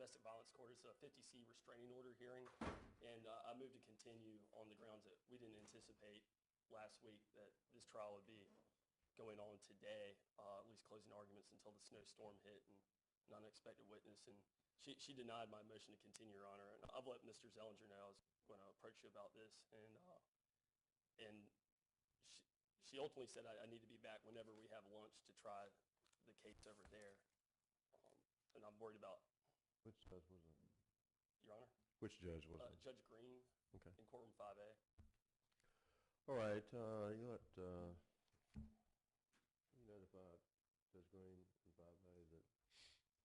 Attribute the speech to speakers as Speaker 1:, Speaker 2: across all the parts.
Speaker 1: domestic violence court. It's a 50C restraining order hearing, and I moved to continue on the grounds that we didn't anticipate last week that this trial would be going on today, at least closing arguments until the snowstorm hit and an unexpected witness. And she denied my motion to continue, Your Honor. And I've let Mr. Zellinger know I was going to approach you about this, and she ultimately said I need to be back whenever we have lunch to try the case over there. And I'm worried about.
Speaker 2: Which judge was it?
Speaker 1: Your Honor?
Speaker 2: Which judge was it?
Speaker 1: Judge Green.
Speaker 2: Okay.
Speaker 1: In courtroom 5A.
Speaker 2: All right. You notify Judge Green in 5A that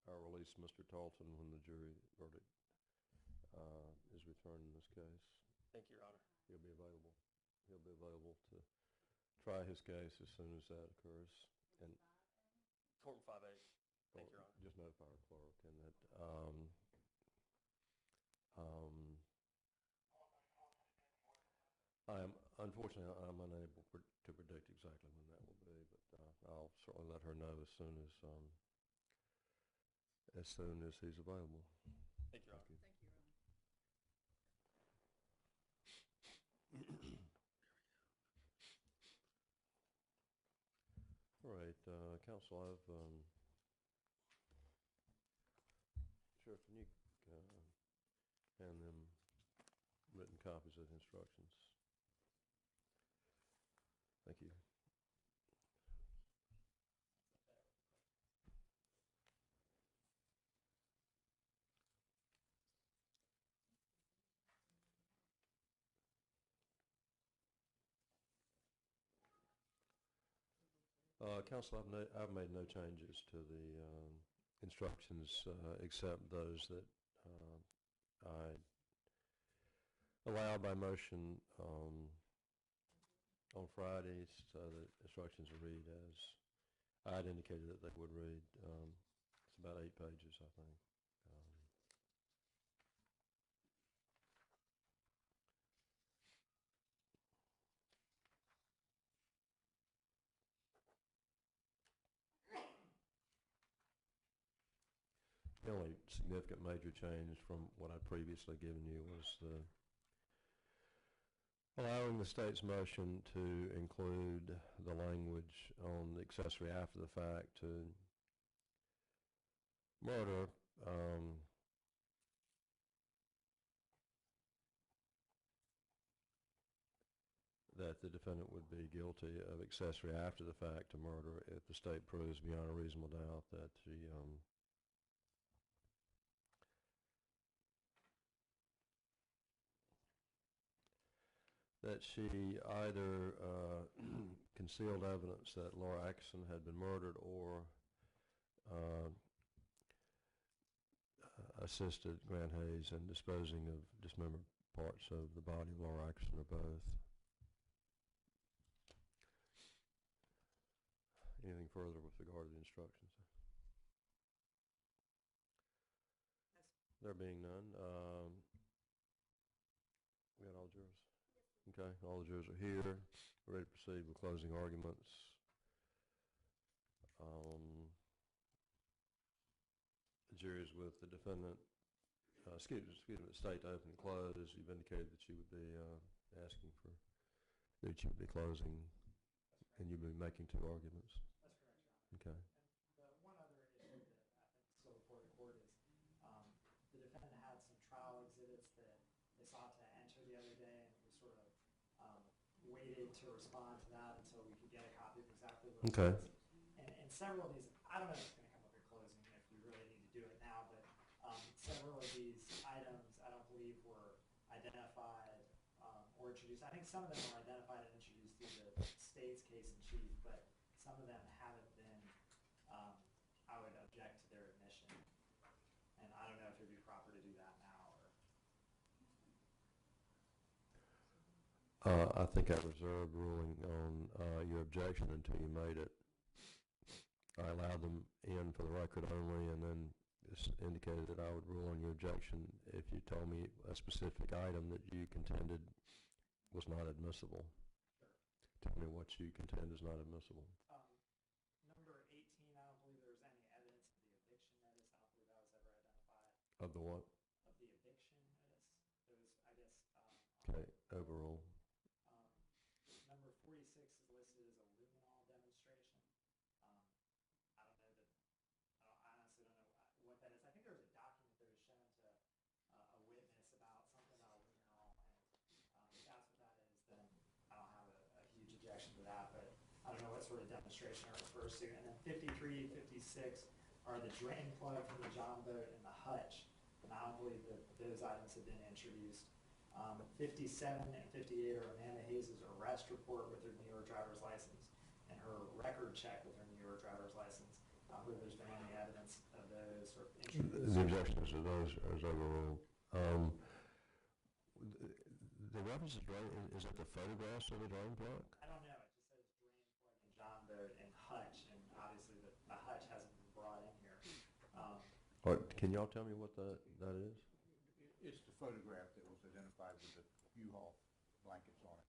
Speaker 2: I'll release Mr. Talton when the jury verdict is returned in this case.
Speaker 1: Thank you, Your Honor.
Speaker 2: He'll be available. He'll be available to try his case as soon as that occurs. And
Speaker 1: courtroom 5A. Thank you, Your Honor.
Speaker 2: Just notify our clerk, and that unfortunately I'm unable to predict exactly when that will be, but I'll certainly let her know as soon as he's available.
Speaker 1: Thank you, Your Honor.
Speaker 3: Thank you, Your Honor.
Speaker 2: All right, counsel, I've Sheriff, can you hand them written copies of the instructions? Thank you. Counsel, I've made no changes to the instructions except those that I allowed by motion on Fridays, so the instructions will read as I'd indicated that they would read. It's about 8 pages, I think. The only significant major change from what I'd previously given you was allowing the state's motion to include the language on the accessory after the fact to murder that the defendant would be guilty of accessory after the fact to murder if the state proves beyond a reasonable doubt that she either concealed evidence that Laura Atkinson had been murdered or assisted Grant Hayes in disposing of dismembered parts of the body of Laura Atkinson or both. Anything further with regard to the instructions? There being none, we got all jurors? Okay, all the jurors are here. We're ready to proceed with closing arguments. The jury is with the defendant. Excuse me, the state to open and close. You've indicated that you would be asking for, that you would be closing, and you'd be making 2 arguments.
Speaker 4: That's correct, Your
Speaker 2: Okay.
Speaker 4: Honor. And one other issue that I think is still before the court is the defendant had some trial exhibits that they sought to enter the other day, and we sort of waited to respond to that until we could get a copy of exactly what it was. And several of these, I don't know if it's going to come up at closing if we really need to do it now, but several of these items I don't believe were identified or introduced. I think some of them were identified and introduced through the state's case in chief, but some of them haven't been. I would object to their admission, and I don't know if it would be proper to do that now.
Speaker 2: I think I reserved ruling on your objection until you made it. I allowed them in for the record only, and then just indicated that I would rule on your objection if you told me a specific item that you contended was not admissible. Sure. Tell me what you contend is not admissible. Number 18, I don't believe there was any evidence of the eviction notice. I don't believe that was ever identified. Of the what?
Speaker 4: of the eviction notice. Those, I guess,
Speaker 2: Okay, overrule.
Speaker 4: Number 46 is listed as a luminol demonstration. Um, I don't know that, I honestly don't know what that is. I think there was a document that was shown to a witness about something about luminol, and if that's what that is, then I don't have a huge objection to that, but I don't know what sort of demonstration it refers to. And then 53, 56 are the drain plug from the John boat and the hutch. And I don't believe that those items have been introduced. 57 and 58 are Amanda Hayes' arrest report with her New York driver's license and her record check with her New York driver's license. I don't believe there's been any evidence of those or introduced.
Speaker 2: The objections to those is overruled. The reference to drain, is it the photographs of the drain plug?
Speaker 4: I don't know. It just says drain plug and John boat and hutch, and obviously the hutch hasn't been brought in here.
Speaker 2: Can y'all tell me what that is?
Speaker 3: It's the photograph that was identified with the U-Haul blankets on it.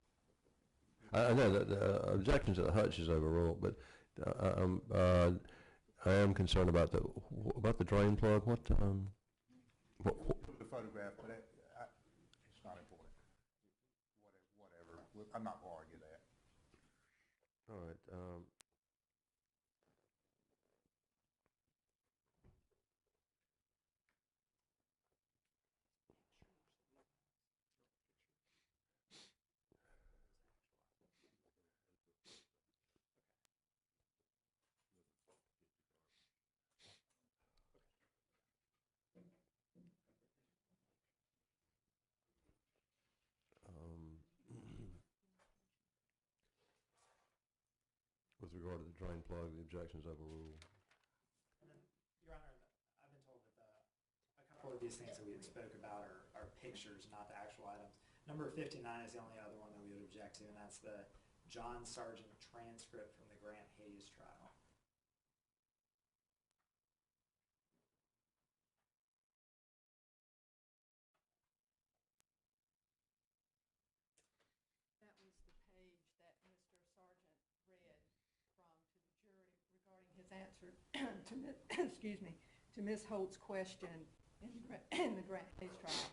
Speaker 2: I know that the objection to the hutch is overruled, but I am concerned about the drain plug. What?
Speaker 3: The photograph, but it's not important. Whatever. I'm not going to argue that.
Speaker 2: All right. With regard to the drain plug, the objection is overruled.
Speaker 4: And then, Your Honor, I've been told that a couple of these things that we had spoke about are pictures, not the actual items. Number 59 is the only other one that we would object to, and that's the John Sargent transcript from the Grant Hayes trial.
Speaker 5: That was the page that Mr. Sargent read from to the jury regarding his answer to excuse me, to Ms. Holt's question in the Grant Hayes trial.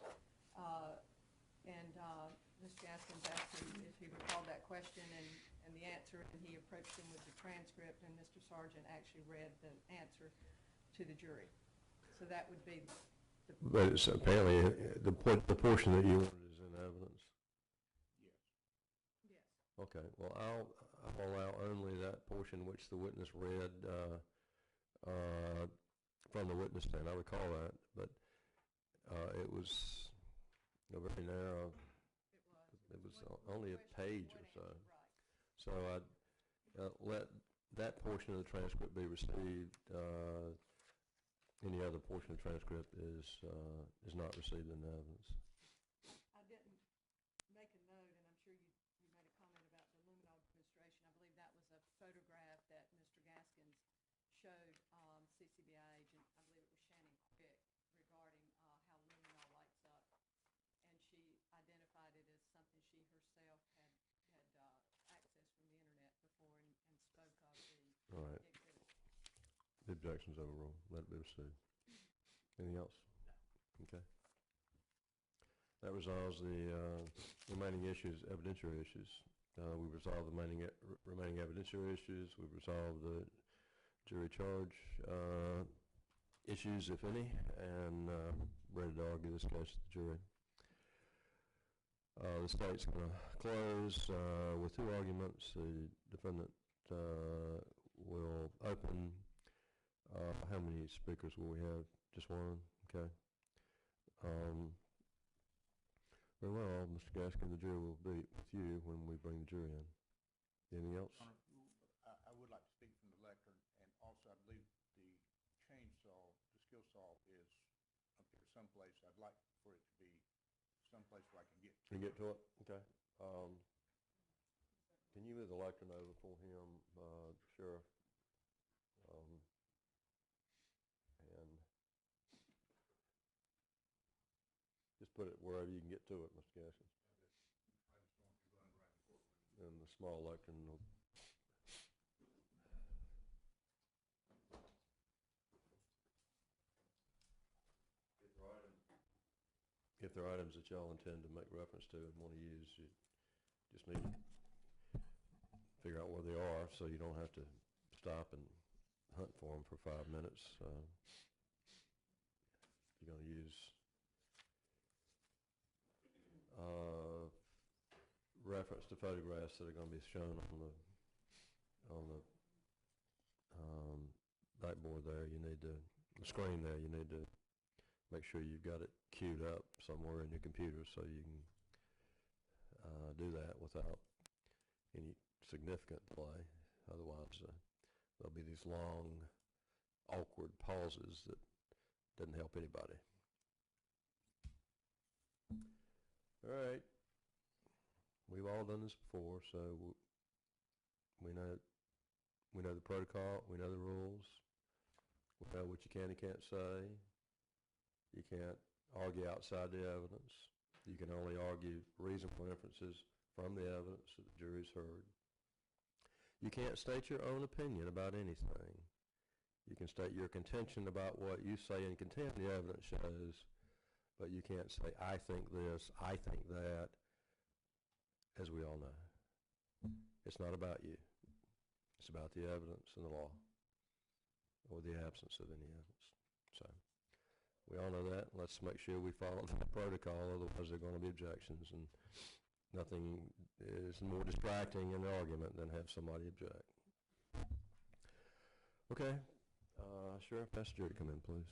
Speaker 5: Mr. Gaskins asked him if he recalled that question and the answer, and he approached him with the transcript, and Mr. Sargent actually read the answer to the jury. So that would be the...
Speaker 2: But it's apparently the portion that you wanted is in evidence.
Speaker 3: Yes.
Speaker 5: Yes.
Speaker 2: Okay. Well, I'll allow only that portion which the witness read from the witness stand. I recall that, but it was very narrow. It was only a page or so. So I'd let that portion of the transcript be received. Any other portion of the transcript is not received in evidence.
Speaker 5: I didn't make a note, and I'm sure you made a comment about the luminol demonstration. I believe that was a photograph that Mr. Gaskins showed CCBI agent, I believe it was Shannon Quick, regarding how luminol lights up. And she identified it as something she herself had accessed from the internet before and spoke of the
Speaker 2: All right.
Speaker 5: exhibit.
Speaker 2: The objection's overruled. Let it be received. Anything else?
Speaker 4: No.
Speaker 2: Okay. That resolves the remaining issues, evidentiary issues. We resolved the remaining evidentiary issues. We've resolved the jury charge issues, if any, and ready to argue this case to the jury. The state's going to close with two arguments. The defendant will open. How many speakers will we have? Just one? Okay. Very well, Mr. Gaskin, the jury will be with you when we bring the jury in. Anything else?
Speaker 3: I would like to speak from the lectern, and also I believe the chainsaw, the skill saw is up here someplace. I'd like for it to be someplace where I can get to it.
Speaker 2: Can you get to it? Okay. Can you move the lectern over for him, Sheriff? And just put it wherever you can get to it, Mr. Gaskin.
Speaker 3: I just want to run around the courtroom.
Speaker 2: And the small lectern will... Get right if there are items that y'all intend to make reference to and want to use, you just need to figure out where they are so you don't have to stop and hunt for them for 5 minutes. You're going to use reference to photographs that are going to be shown on the backboard there. You need to, the screen there, you need to make sure you've got it queued up somewhere in your computer so you can do that without any significant delay. Otherwise, there'll be these long, awkward pauses that doesn't help anybody. All right. We've all done this before, so we know the protocol, we know the rules, we know what you can and can't say. You can't argue outside the evidence. You can only argue reasonable inferences from the evidence that the jury's heard. You can't state your own opinion about anything. You can state your contention about what you say and contend the evidence shows, but you can't say, I think this, I think that, as we all know. It's not about you. It's about the evidence and the law, or the absence of any evidence. So we all know that. Let's make sure we follow that protocol, otherwise there are going to be objections, and nothing is more distracting in an argument than have somebody object. Okay. Sheriff, ask the jury to come in, please.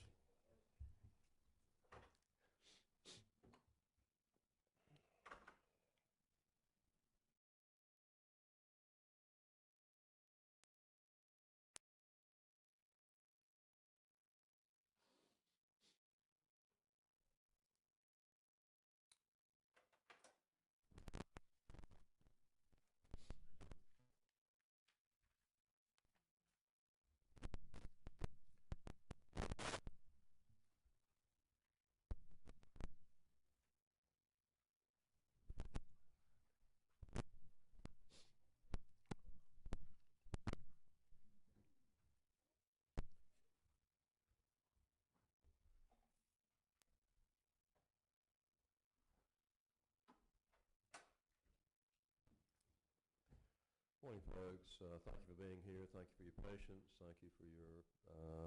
Speaker 2: Morning, folks. Thank you for being here. Thank you for your patience. Thank you for your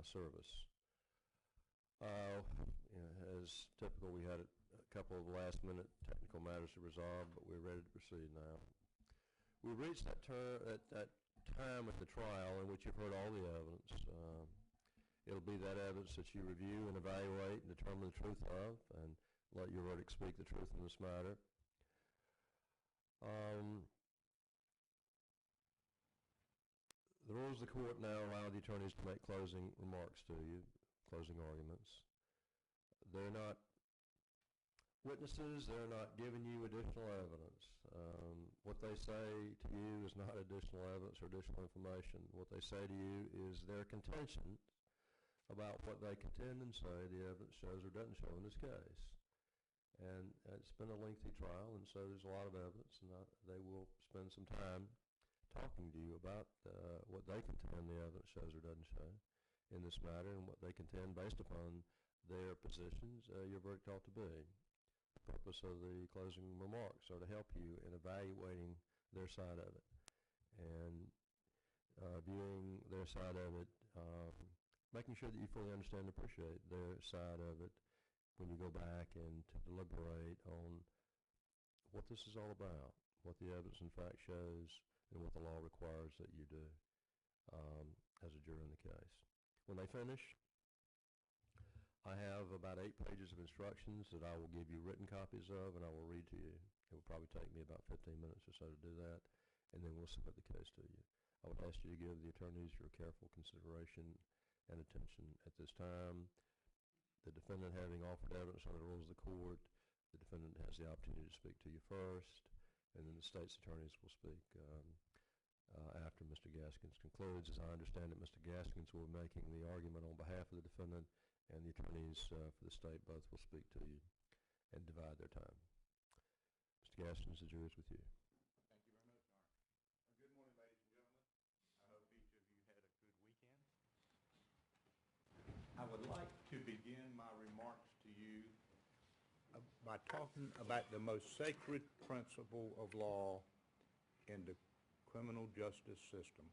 Speaker 2: service. As typical, we had a couple of last-minute technical matters to resolve, but we're ready to proceed now. We've reached that time at the trial in which you've heard all the evidence. It'll be that evidence that you review and evaluate and determine the truth of, and let your verdict speak the truth in this matter. The rules of the court now allow the attorneys to make closing remarks to you, closing arguments. They're not witnesses. They're not giving you additional evidence. What they say to you is not additional evidence or additional information. What they say to you is their contention about what they contend and say the evidence shows or doesn't show in this case. And it's been a lengthy trial, and so there's a lot of evidence, and they will spend some time talking to you about what they contend the evidence shows or doesn't show in this matter, and what they contend based upon their positions your verdict ought to be. The purpose of the closing remarks are to help you in evaluating their side of it and viewing their side of it, making sure that you fully understand and appreciate their side of it when you go back and to deliberate on what this is all about, what the evidence in fact shows, and what the law requires that you do as a juror in the case. When they finish, I have about 8 pages of instructions that I will give you written copies of, and I will read to you. It will probably take me about 15 minutes or so to do that, and then we'll submit the case to you. I would ask you to give the attorneys your careful consideration and attention at this time. The defendant having offered evidence under the rules of the court, the defendant has the opportunity to speak to you first, and then the state's attorneys will speak after Mr. Gaskins concludes. As I understand it, Mr. Gaskins will be making the argument on behalf of the defendant, and the attorneys for the state both will speak to you and divide their time. Mr. Gaskins, the jury is with you.
Speaker 3: Thank you very much, Your Honor. Good morning, ladies and gentlemen. I hope each of you had a good weekend. I would like to begin my remarks to you by talking about the most sacred principle of law in the criminal justice system,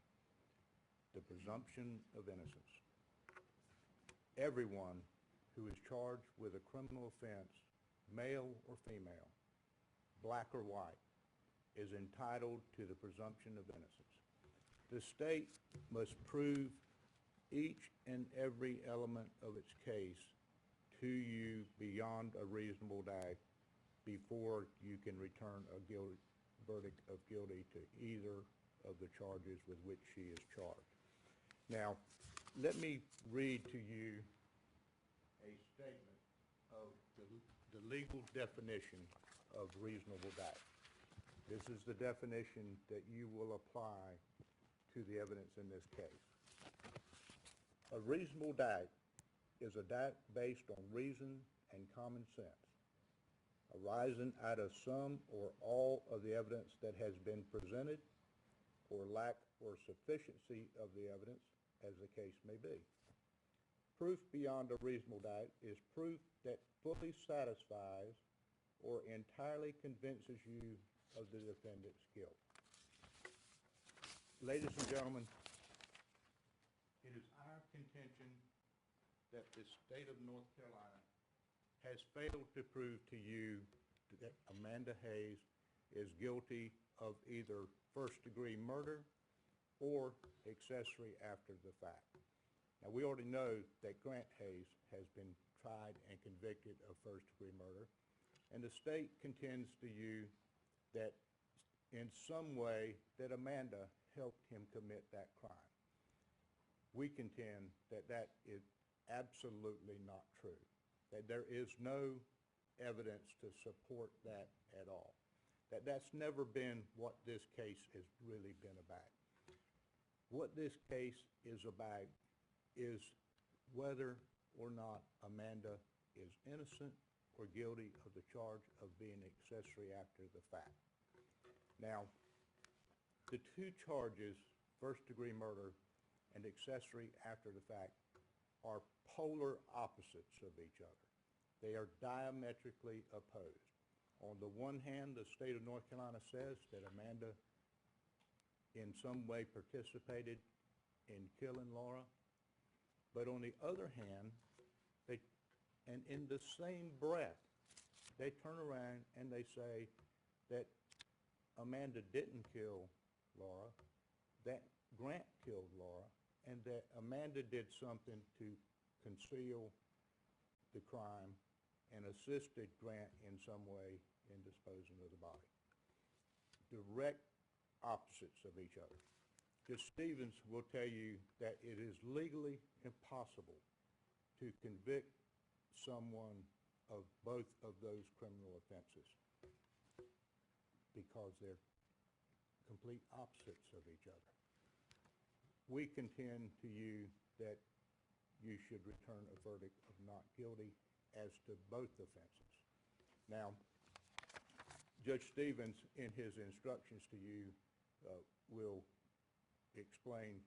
Speaker 3: the presumption of innocence. Everyone who is charged with a criminal offense, male or female, black or white, is entitled to the presumption of innocence. The state must prove each and every element of its case to you beyond a reasonable doubt before you can return a verdict of guilty to either of the charges with which she is charged. Now, let me read to you a statement of the legal definition of reasonable doubt. This is the definition that you will apply to the evidence in this case. A reasonable doubt is a doubt based on reason and common sense, arising out of some or all of the evidence that has been presented, or lack or sufficiency of the evidence, as the case may be. Proof beyond a reasonable doubt is proof that fully satisfies or entirely convinces you of the defendant's guilt. Ladies and gentlemen, it is our contention that the state of North Carolina has failed to prove to you that Amanda Hayes is guilty of either first-degree murder or accessory after the fact. Now, we already know that Grant Hayes has been tried and convicted of first-degree murder, and the state contends to you that in some way that Amanda helped him commit that crime. We contend that that is absolutely not true, that there is no evidence to support that at all, that that's never been what this case has really been about. What this case is about is whether or not Amanda is innocent or guilty of the charge of being accessory after the fact. Now, the two charges, first-degree murder and accessory after the fact, are polar opposites of each other. They are diametrically opposed. On the one hand, the state of North Carolina says that Amanda in some way participated in killing Laura, but on the other hand, and in the same breath, they turn around and they say that Amanda didn't kill Laura, that Grant killed Laura, and that Amanda did something to conceal the crime and assisted Grant in some way in disposing of the body. Direct opposites of each other. Judge Stevens will tell you that it is legally impossible to convict someone of both of those criminal offenses because they're complete opposites of each other. We contend to you that you should return a verdict of not guilty as to both offenses. Now, Judge Stevens, in his instructions to you, will explain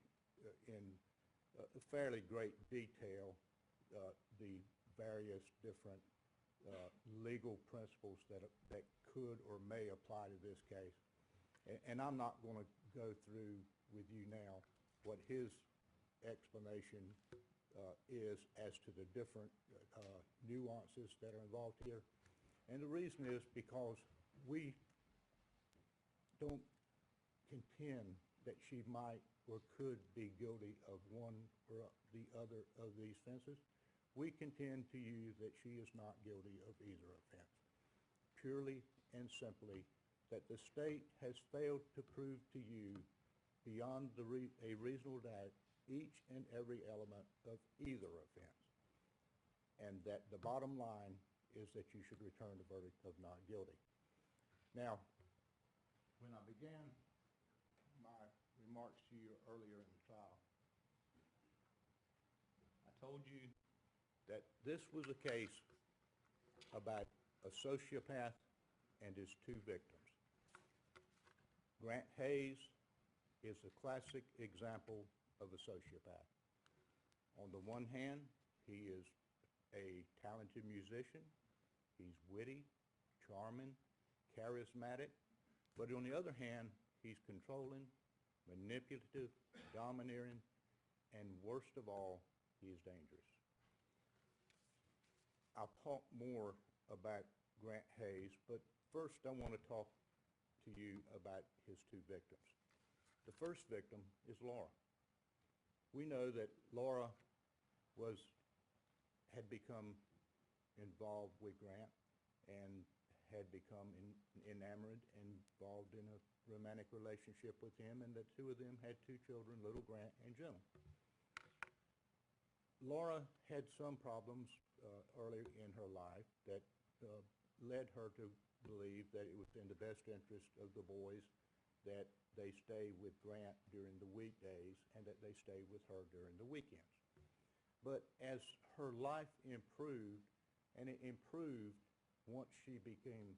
Speaker 3: in fairly great detail the various different legal principles that could or may apply to this case. And I'm not going to go through with you now what his explanation is as to the different nuances that are involved here. And the reason is because we don't contend that she might or could be guilty of one or the other of these offenses. We contend to you that she is not guilty of either offense, purely and simply that the state has failed to prove to you beyond a reasonable doubt each and every element of either offense, and that the bottom line is that you should return the verdict of not guilty. Now, when I began my remarks to you earlier in the trial, I told you that this was a case about a sociopath and his two victims. Grant Hayes is a classic example of a sociopath. On the one hand, he is a talented musician. He's witty, charming, charismatic, but on the other hand, he's controlling, manipulative, domineering, and worst of all, he is dangerous. I'll talk more about Grant Hayes, but first I want to talk to you about his two victims. The first victim is Laura. We know that Laura had become involved with Grant and had become enamored and involved in a romantic relationship with him, and the two of them had two children, little Grant and Joan. Laura had some problems early in her life that led her to believe that it was in the best interest of the boys that they stay with Grant during the weekdays and that they stay with her during the weekends. But as her life improved, and it improved once she became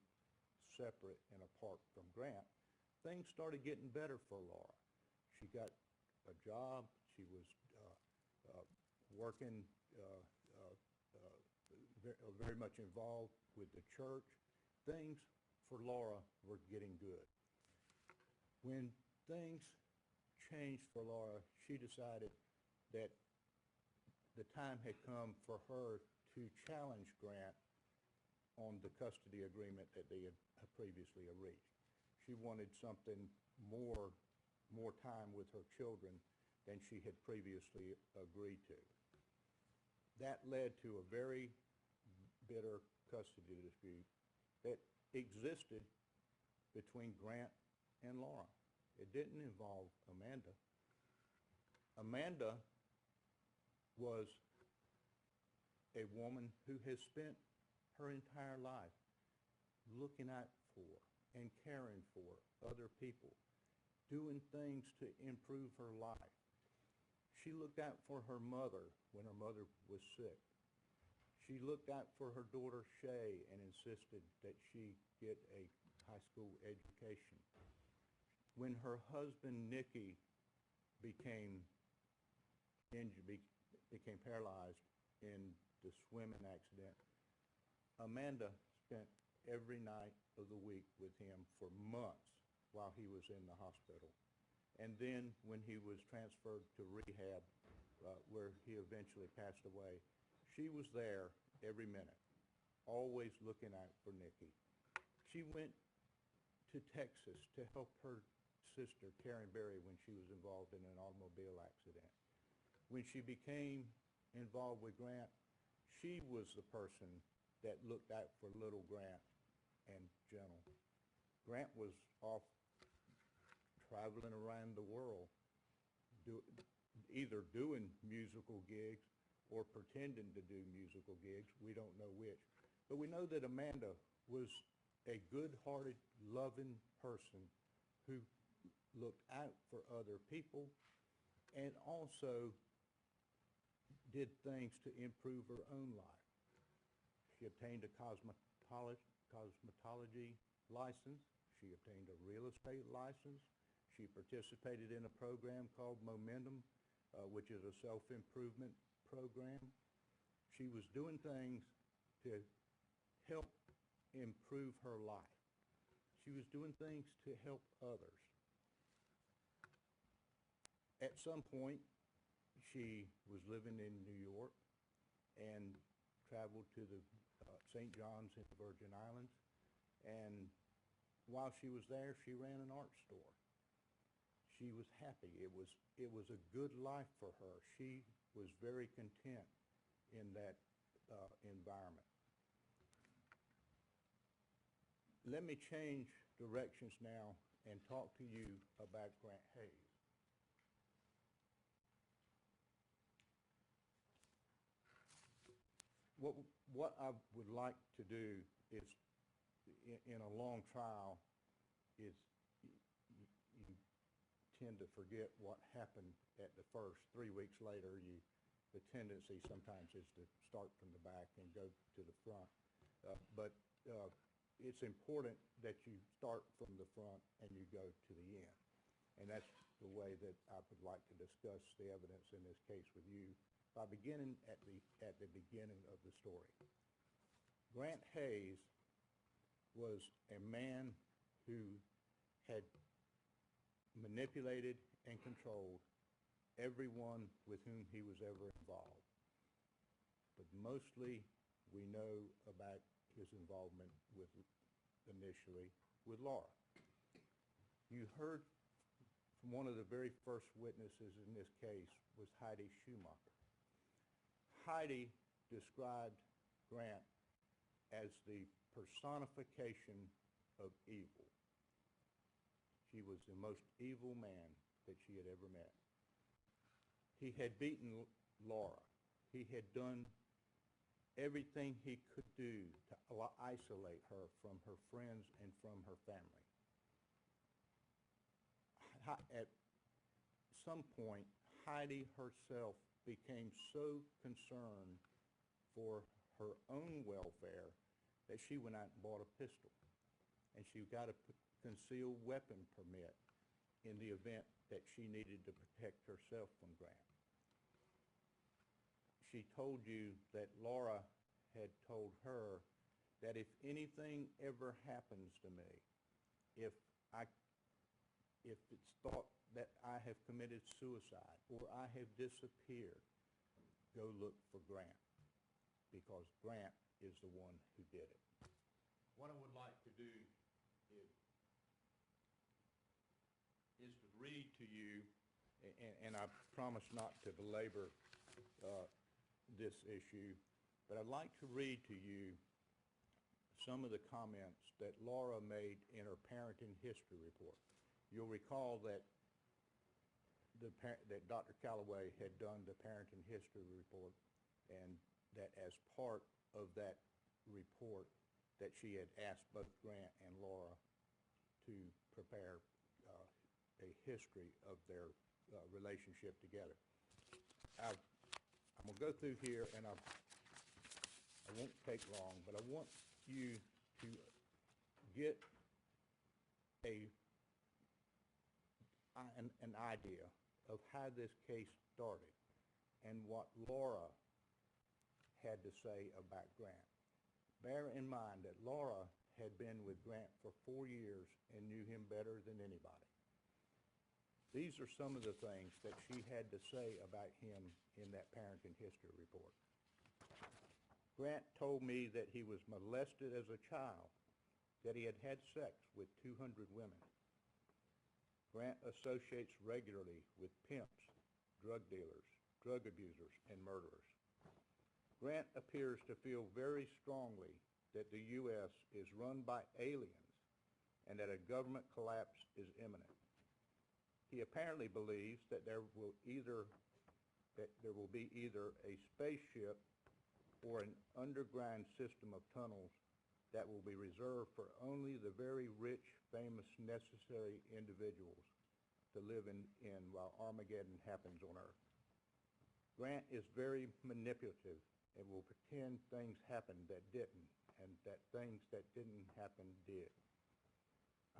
Speaker 3: separate and apart from Grant, things started getting better for Laura. She got a job. She was working very much involved with the church. Things for Laura were getting good. When things changed for Laura, she decided that the time had come for her to challenge Grant on the custody agreement that they had previously reached. She wanted something more time with her children than she had previously agreed to. That led to a very bitter custody dispute that existed between Grant and Laura. It didn't involve Amanda. Amanda was a woman who has spent her entire life looking out for and caring for other people, doing things to improve her life. She looked out for her mother when her mother was sick. She looked out for her daughter Shay and insisted that she get a high school education. When her husband Nicky became paralyzed in the swimming accident, Amanda spent every night of the week with him for months while he was in the hospital. And then when he was transferred to rehab, where he eventually passed away, she was there every minute, always looking out for Nicky. She went to Texas to help her sister, Karen Berry, when she was involved in an automobile accident. When she became involved with Grant, she was the person that looked out for little Grant and Gentle. Grant was off traveling around the world, either doing musical gigs or pretending to do musical gigs. We don't know which. But we know that Amanda was a good-hearted, loving person who looked out for other people and also did things to improve her own life. She obtained a cosmetology license. She obtained a real estate license. She participated in a program called Momentum, which is a self-improvement program. She was doing things to help improve her life. She was doing things to help others. At some point, she was living in New York and traveled to the St. John's in the Virgin Islands. And while she was there, she ran an art store. She was happy. It was a good life for her. She was very content in that environment. Let me change directions now and talk to you about Grant Hayes. What I would like to do is, in a long trial, is you tend to forget what happened at the first. 3 weeks later, the tendency sometimes is to start from the back and go to the front. But it's important that you start from the front and you go to the end. And that's the way that I would like to discuss the evidence in this case with you, by beginning at the beginning of the story. Grant Hayes was a man who had manipulated and controlled everyone with whom he was ever involved. But mostly we know about his involvement with, initially, with Laura. You heard from one of the very first witnesses in this case was Heidi Schumacher. Heidi described Grant as the personification of evil. She was the most evil man that she had ever met. He had beaten Laura. He had done everything he could do to isolate her from her friends and from her family. At some point, Heidi herself became so concerned for her own welfare that she went out and bought a pistol. And she got a concealed weapon permit in the event that she needed to protect herself from Grant. She told you that Laura had told her that if anything ever happens to me, if it's thought that I have committed suicide or I have disappeared, go look for Grant, because Grant is the one who did it. What I would like to do is to read to you, and I promise not to belabor this issue, but I'd like to read to you some of the comments that Laura made in her parenting history report. You'll recall that Dr. Calloway had done the parenting history report, and that as part of that report that she had asked both Grant and Laura to prepare a history of their relationship together. I'm going to go through here, and I won't take long, but I want you to get an idea of how this case started and what Laura had to say about Grant. Bear in mind that Laura had been with Grant for 4 years and knew him better than anybody. These are some of the things that she had to say about him in that parenting history report. Grant told me that he was molested as a child, that he had had sex with 200 women. Grant associates regularly with pimps, drug dealers, drug abusers, and murderers. Grant appears to feel very strongly that the U.S. is run by aliens and that a government collapse is imminent. He apparently believes that there will be either a spaceship or an underground system of tunnels that will be reserved for only the very rich, famous, necessary individuals to live in while Armageddon happens on Earth. Grant is very manipulative and will pretend things happened that didn't, and that things that didn't happen did.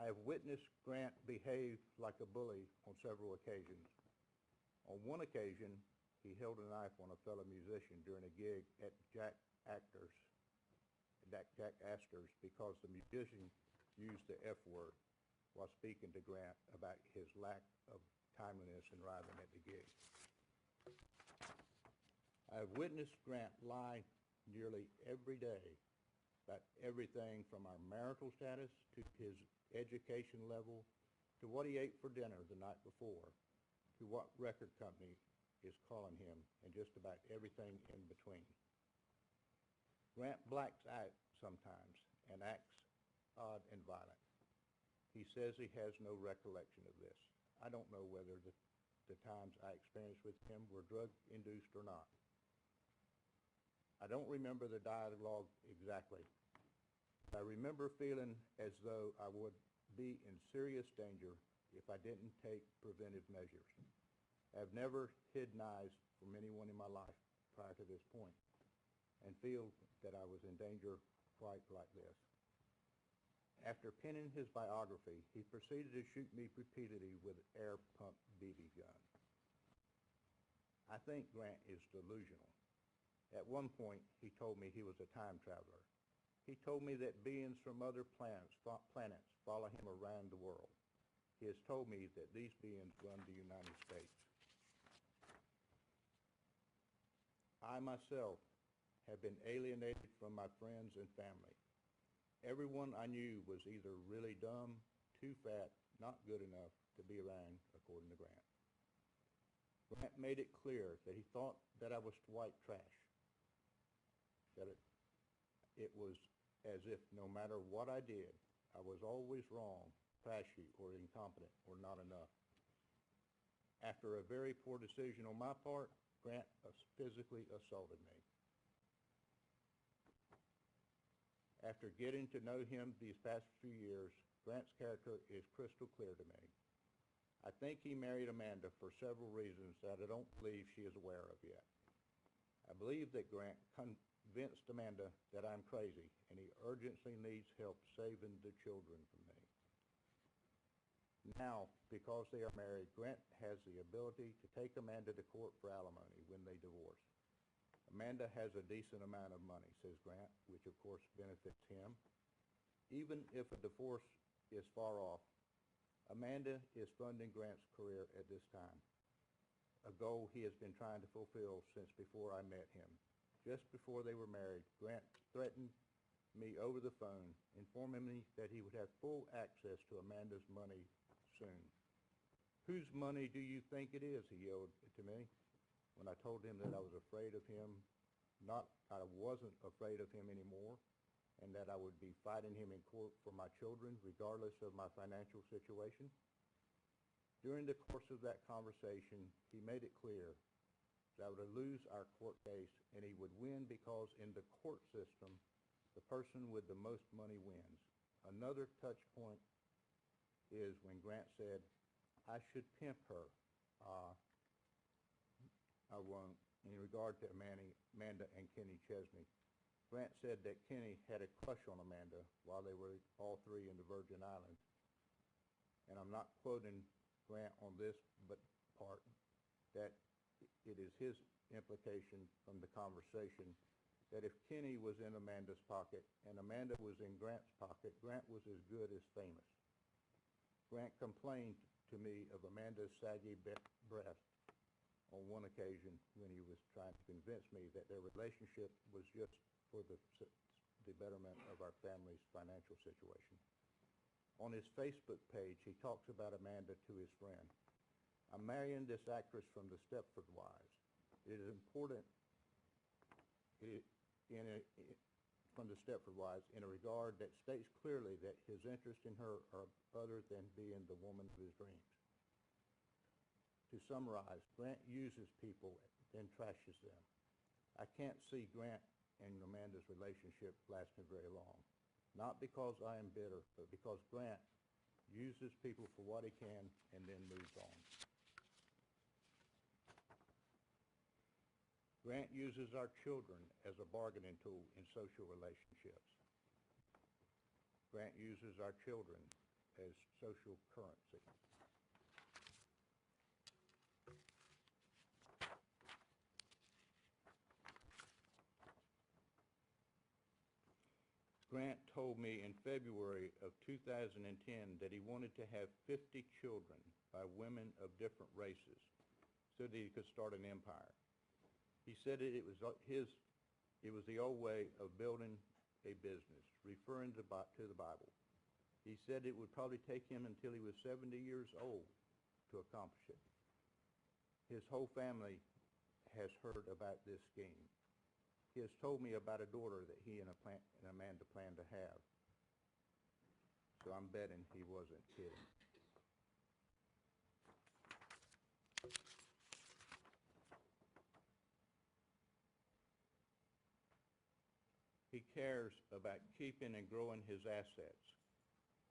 Speaker 3: I have witnessed Grant behave like a bully on several occasions. On one occasion, he held a knife on a fellow musician during a gig at Jack Astor's because the musician used the F word while speaking to Grant about his lack of timeliness in arriving at the gig. I have witnessed Grant lie nearly every day about everything from our marital status to his education level to what he ate for dinner the night before to what record company is calling him and just about everything in between. Grant blacks out sometimes and acts odd and violent. He says he has no recollection of this. I don't know whether the times I experienced with him were drug-induced or not. I don't remember the dialogue exactly. I remember feeling as though I would be in serious danger if I didn't take preventive measures. I've never hid knives from anyone in my life prior to this point and feel that I was in danger quite like this. After penning his biography, he proceeded to shoot me repeatedly with an air-pump BB gun. I think Grant is delusional. At one point, he told me he was a time traveler. He told me that beings from other planets follow him around the world. He has told me that these beings run the United States. I myself have been alienated from my friends and family. Everyone I knew was either really dumb, too fat, not good enough to be around, according to Grant. Grant made it clear that he thought that I was white trash, that it was as if no matter what I did, I was always wrong, trashy, or incompetent, or not enough. After a very poor decision on my part, Grant physically assaulted me. After getting to know him these past few years, Grant's character is crystal clear to me. I think he married Amanda for several reasons that I don't believe she is aware of yet. I believe that Grant convinced Amanda that I'm crazy and he urgently needs help saving the children from me. Now, because they are married, Grant has the ability to take Amanda to court for alimony when they divorce. Amanda has a decent amount of money, says Grant, which of course benefits him. Even if a divorce is far off, Amanda is funding Grant's career at this time, a goal he has been trying to fulfill since before I met him. Just before they were married, Grant threatened me over the phone, informing me that he would have full access to Amanda's money soon. "Whose money do you think it is?" he yelled to me. When I told him that I was afraid of him, I wasn't afraid of him anymore, and that I would be fighting him in court for my children, regardless of my financial situation. During the course of that conversation, he made it clear that I would lose our court case, and he would win because in the court system, the person with the most money wins. Another touch point is when Grant said, "I should pimp her." I won't. In regard to Amanda and Kenny Chesney, Grant said that Kenny had a crush on Amanda while they were all three in the Virgin Islands. And I'm not quoting Grant on this but part, that it is his implication from the conversation that if Kenny was in Amanda's pocket and Amanda was in Grant's pocket, Grant was as good as famous. Grant complained to me of Amanda's saggy breast on one occasion when he was trying to convince me that their relationship was just for the betterment of our family's financial situation. On his Facebook page, he talks about Amanda to his friend. "I'm marrying this actress from the Stepford Wives. It is important from the Stepford Wives in a regard that states clearly that his interest in her are other than being the woman of his dreams." To summarize, Grant uses people, then trashes them. I can't see Grant and Amanda's relationship lasting very long. Not because I am bitter, but because Grant uses people for what he can and then moves on. Grant uses our children as a bargaining tool in social relationships. Grant uses our children as social currency. Grant told me in February of 2010 that he wanted to have 50 children by women of different races so that he could start an empire. He said that it was the old way of building a business, referring to the Bible. He said it would probably take him until he was 70 years old to accomplish it. His whole family has heard about this scheme. He has told me about a daughter that he and Amanda plan to have. So I'm betting he wasn't kidding. He cares about keeping and growing his assets,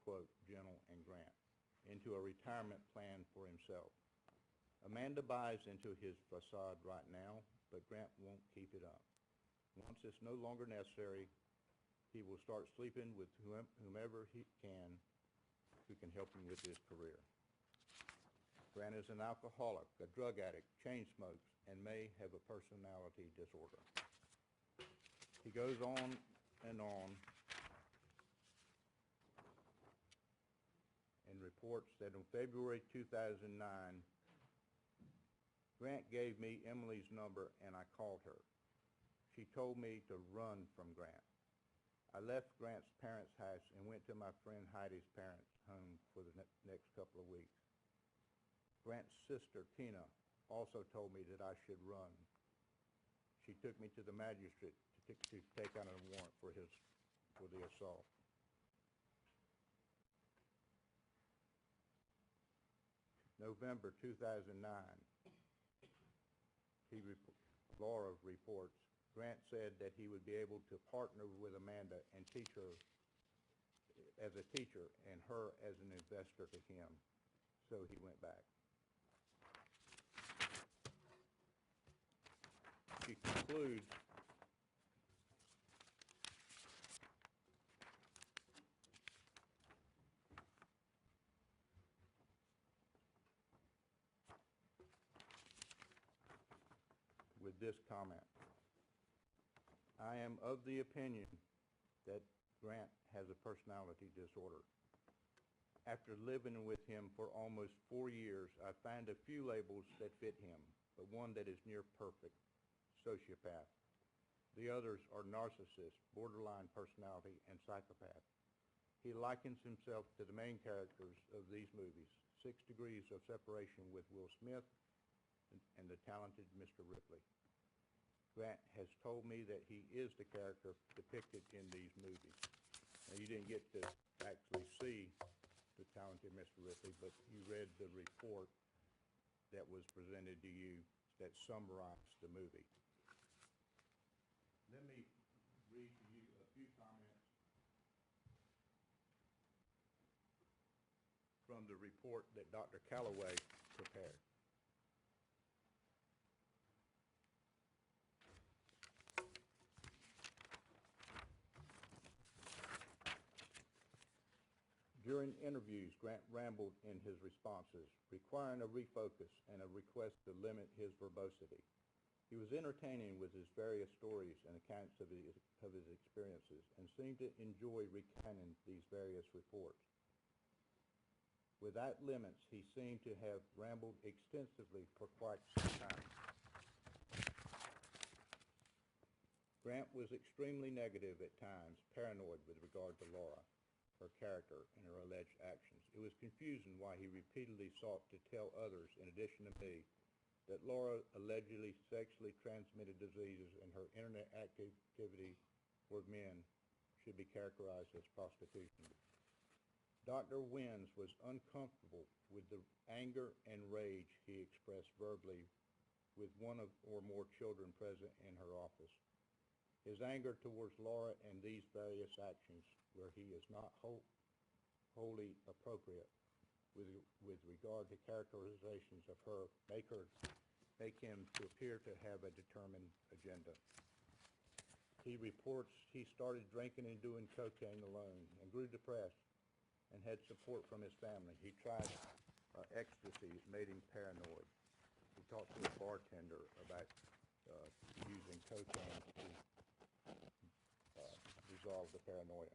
Speaker 3: quote, Gentle and Grant, into a retirement plan for himself. Amanda buys into his facade right now, but Grant won't keep it up. Once it's no longer necessary, he will start sleeping with whomever he can who can help him with his career. Grant is an alcoholic, a drug addict, chain smokes, and may have a personality disorder. He goes on and on and reports that on February 2009, Grant gave me Emily's number and I called her. She told me to run from Grant. I left Grant's parents' house and went to my friend Heidi's parents' home for the next couple of weeks. Grant's sister, Tina, also told me that I should run. She took me to the magistrate to take out a warrant for the assault. November 2009, Laura reports, Grant said that he would be able to partner with Amanda and teach her as a teacher and her as an investor to him. So he went back. She concludes with this comment. I am of the opinion that Grant has a personality disorder. After living with him for almost 4 years, I find a few labels that fit him, but one that is near perfect, sociopath. The others are narcissist, borderline personality, and psychopath. He likens himself to the main characters of these movies, 6 Degrees of Separation with Will Smith and the talented Mr. Ripley. Grant has told me that he is the character depicted in these movies. Now, you didn't get to actually see the talented Mr. Ripley, but you read the report that was presented to you that summarized the movie. Let me read to you a few comments from the report that Dr. Calloway prepared. During interviews, Grant rambled in his responses, requiring a refocus and a request to limit his verbosity. He was entertaining with his various stories and accounts of his experiences and seemed to enjoy recounting these various reports. Without limits, he seemed to have rambled extensively for quite some time. Grant was extremely negative at times, paranoid with regard to Laura, her character, and her alleged actions. It was confusing why he repeatedly sought to tell others, in addition to me, that Laura allegedly sexually transmitted diseases and her internet activity toward men should be characterized as prostitution. Dr. Wins was uncomfortable with the anger and rage he expressed verbally with one or more children present in her office. His anger towards Laura and these various actions, where he is not wholly appropriate with regard to characterizations of her, make him to appear to have a determined agenda. He reports he started drinking and doing cocaine alone and grew depressed and had support from his family. He tried ecstasy, it made him paranoid. He talked to a bartender about using cocaine to resolve the paranoia.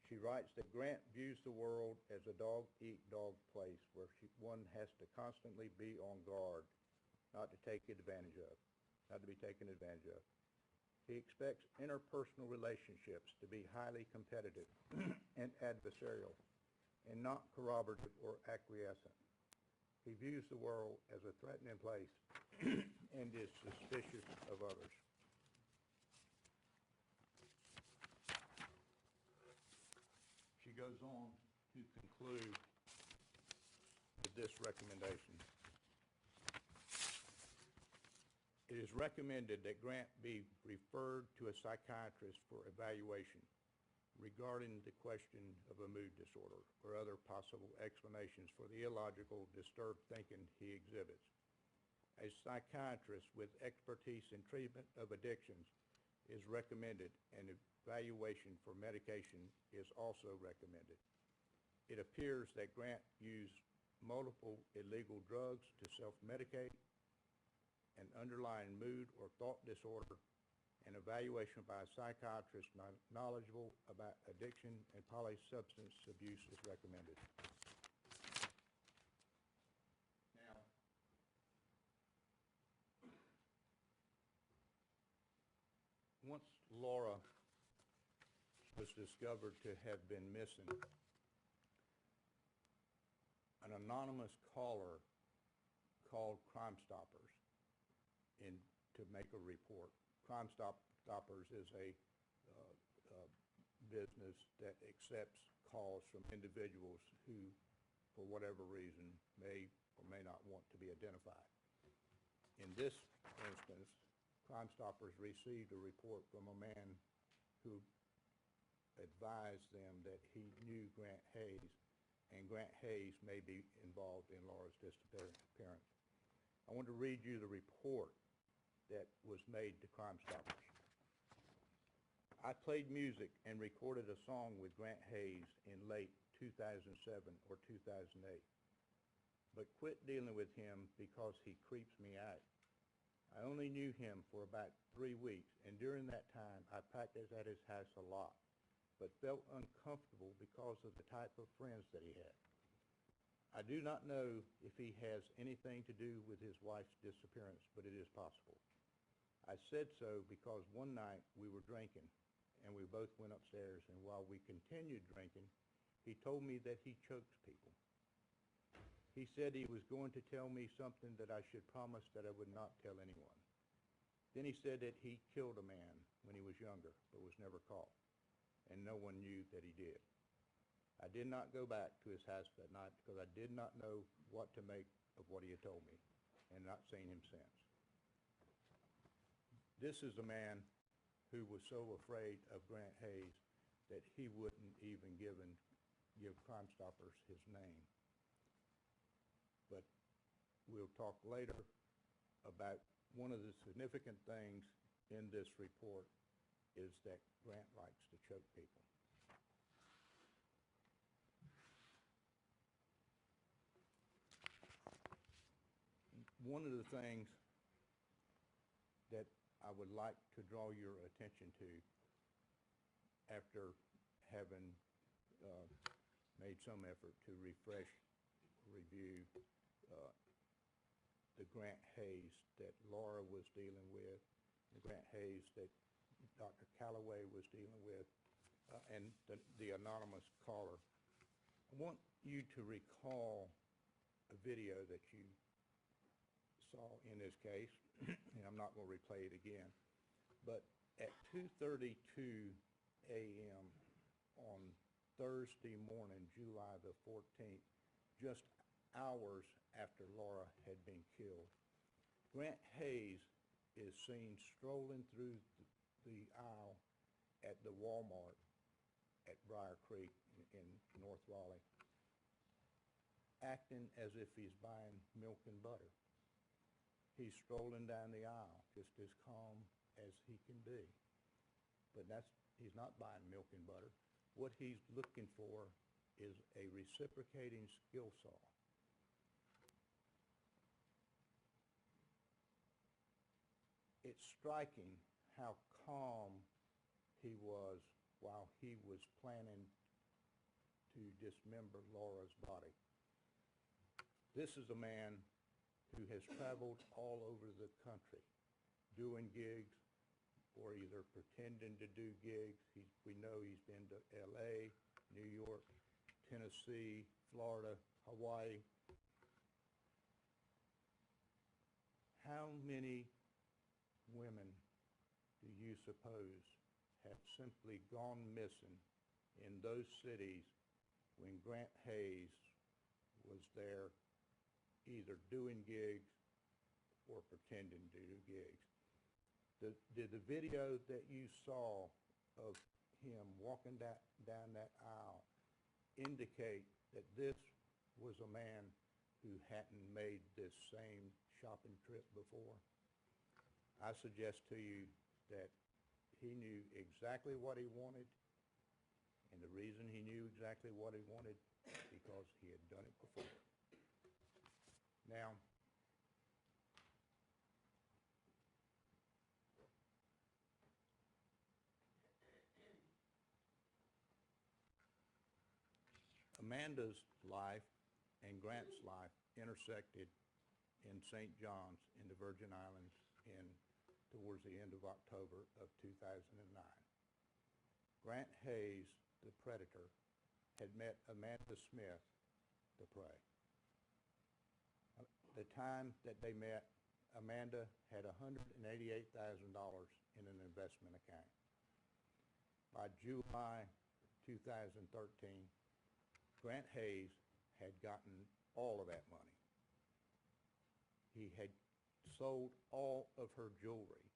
Speaker 3: She writes that Grant views the world as a dog-eat-dog place where one has to constantly be on guard not to be taken advantage of. He expects interpersonal relationships to be highly competitive and adversarial and not corroborative or acquiescent. He views the world as a threatening place and is suspicious of others. She goes on to conclude with this recommendation. It is recommended that Grant be referred to a psychiatrist for evaluation regarding the question of a mood disorder or other possible explanations for the illogical, disturbed thinking he exhibits. A psychiatrist with expertise in treatment of addictions is recommended, and evaluation for medication is also recommended. It appears that Grant used multiple illegal drugs to self-medicate. An underlying mood or thought disorder An evaluation by a psychiatrist knowledgeable about addiction and polysubstance abuse is recommended. Now, once Laura was discovered to have been missing, an anonymous caller called Crime Stoppers to make a report. Crime Stoppers is a business that accepts calls from individuals who, for whatever reason, may or may not want to be identified. In this instance, Crime Stoppers received a report from a man who advised them that he knew Grant Hayes, and Grant Hayes may be involved in Laura's disappearance. I want to read you the report that was made to Crime Stoppers. I played music and recorded a song with Grant Hayes in late 2007 or 2008, but quit dealing with him because he creeps me out. I only knew him for about 3 weeks, and during that time, I practiced at his house a lot, but felt uncomfortable because of the type of friends that he had. I do not know if he has anything to do with his wife's disappearance, but it is possible. I said so because one night we were drinking, and we both went upstairs, and while we continued drinking, he told me that he chokes people. He said he was going to tell me something that I should promise that I would not tell anyone. Then he said that he killed a man when he was younger, but was never caught, and no one knew that he did. I did not go back to his house that night because I did not know what to make of what he had told me, and not seen him since. This is a man who was so afraid of Grant Hayes that he wouldn't even give Crime Stoppers his name. But we'll talk later about one of the significant things in this report is that Grant likes to choke people. One of the things that I would like to draw your attention to after having made some effort to review the Grant Hayes that Laura was dealing with, the Grant Hayes that Dr. Calloway was dealing with, and the anonymous caller. I want you to recall a video that you saw in this case, and I'm not going to replay it again, but at 2:32 a.m. on Thursday morning, July the 14th, just hours after Laura had been killed, Grant Hayes is seen strolling through the aisle at the Walmart at Briar Creek in North Raleigh, acting as if he's buying milk and butter. He's strolling down the aisle just as calm as he can be. But he's not buying milk and butter. What he's looking for is a reciprocating skill saw. It's striking how calm he was while he was planning to dismember Laura's body. This is a man who has traveled all over the country doing gigs or either pretending to do gigs. We know he's been to LA, New York, Tennessee, Florida, Hawaii. How many women do you suppose have simply gone missing in those cities when Grant Hayes was there either doing gigs or pretending to do gigs? Did the video that you saw of him walking down that aisle indicate that this was a man who hadn't made this same shopping trip before? I suggest to you that he knew exactly what he wanted, and the reason he knew exactly what he wanted because he had done it before. Now, Amanda's life and Grant's life intersected in St. John's in the Virgin Islands towards the end of October of 2009. Grant Hayes, the predator, had met Amanda Smith, the prey. The time that they met, Amanda had $188,000 in an investment account. By July 2013, Grant Hayes had gotten all of that money. He had sold all of her jewelry.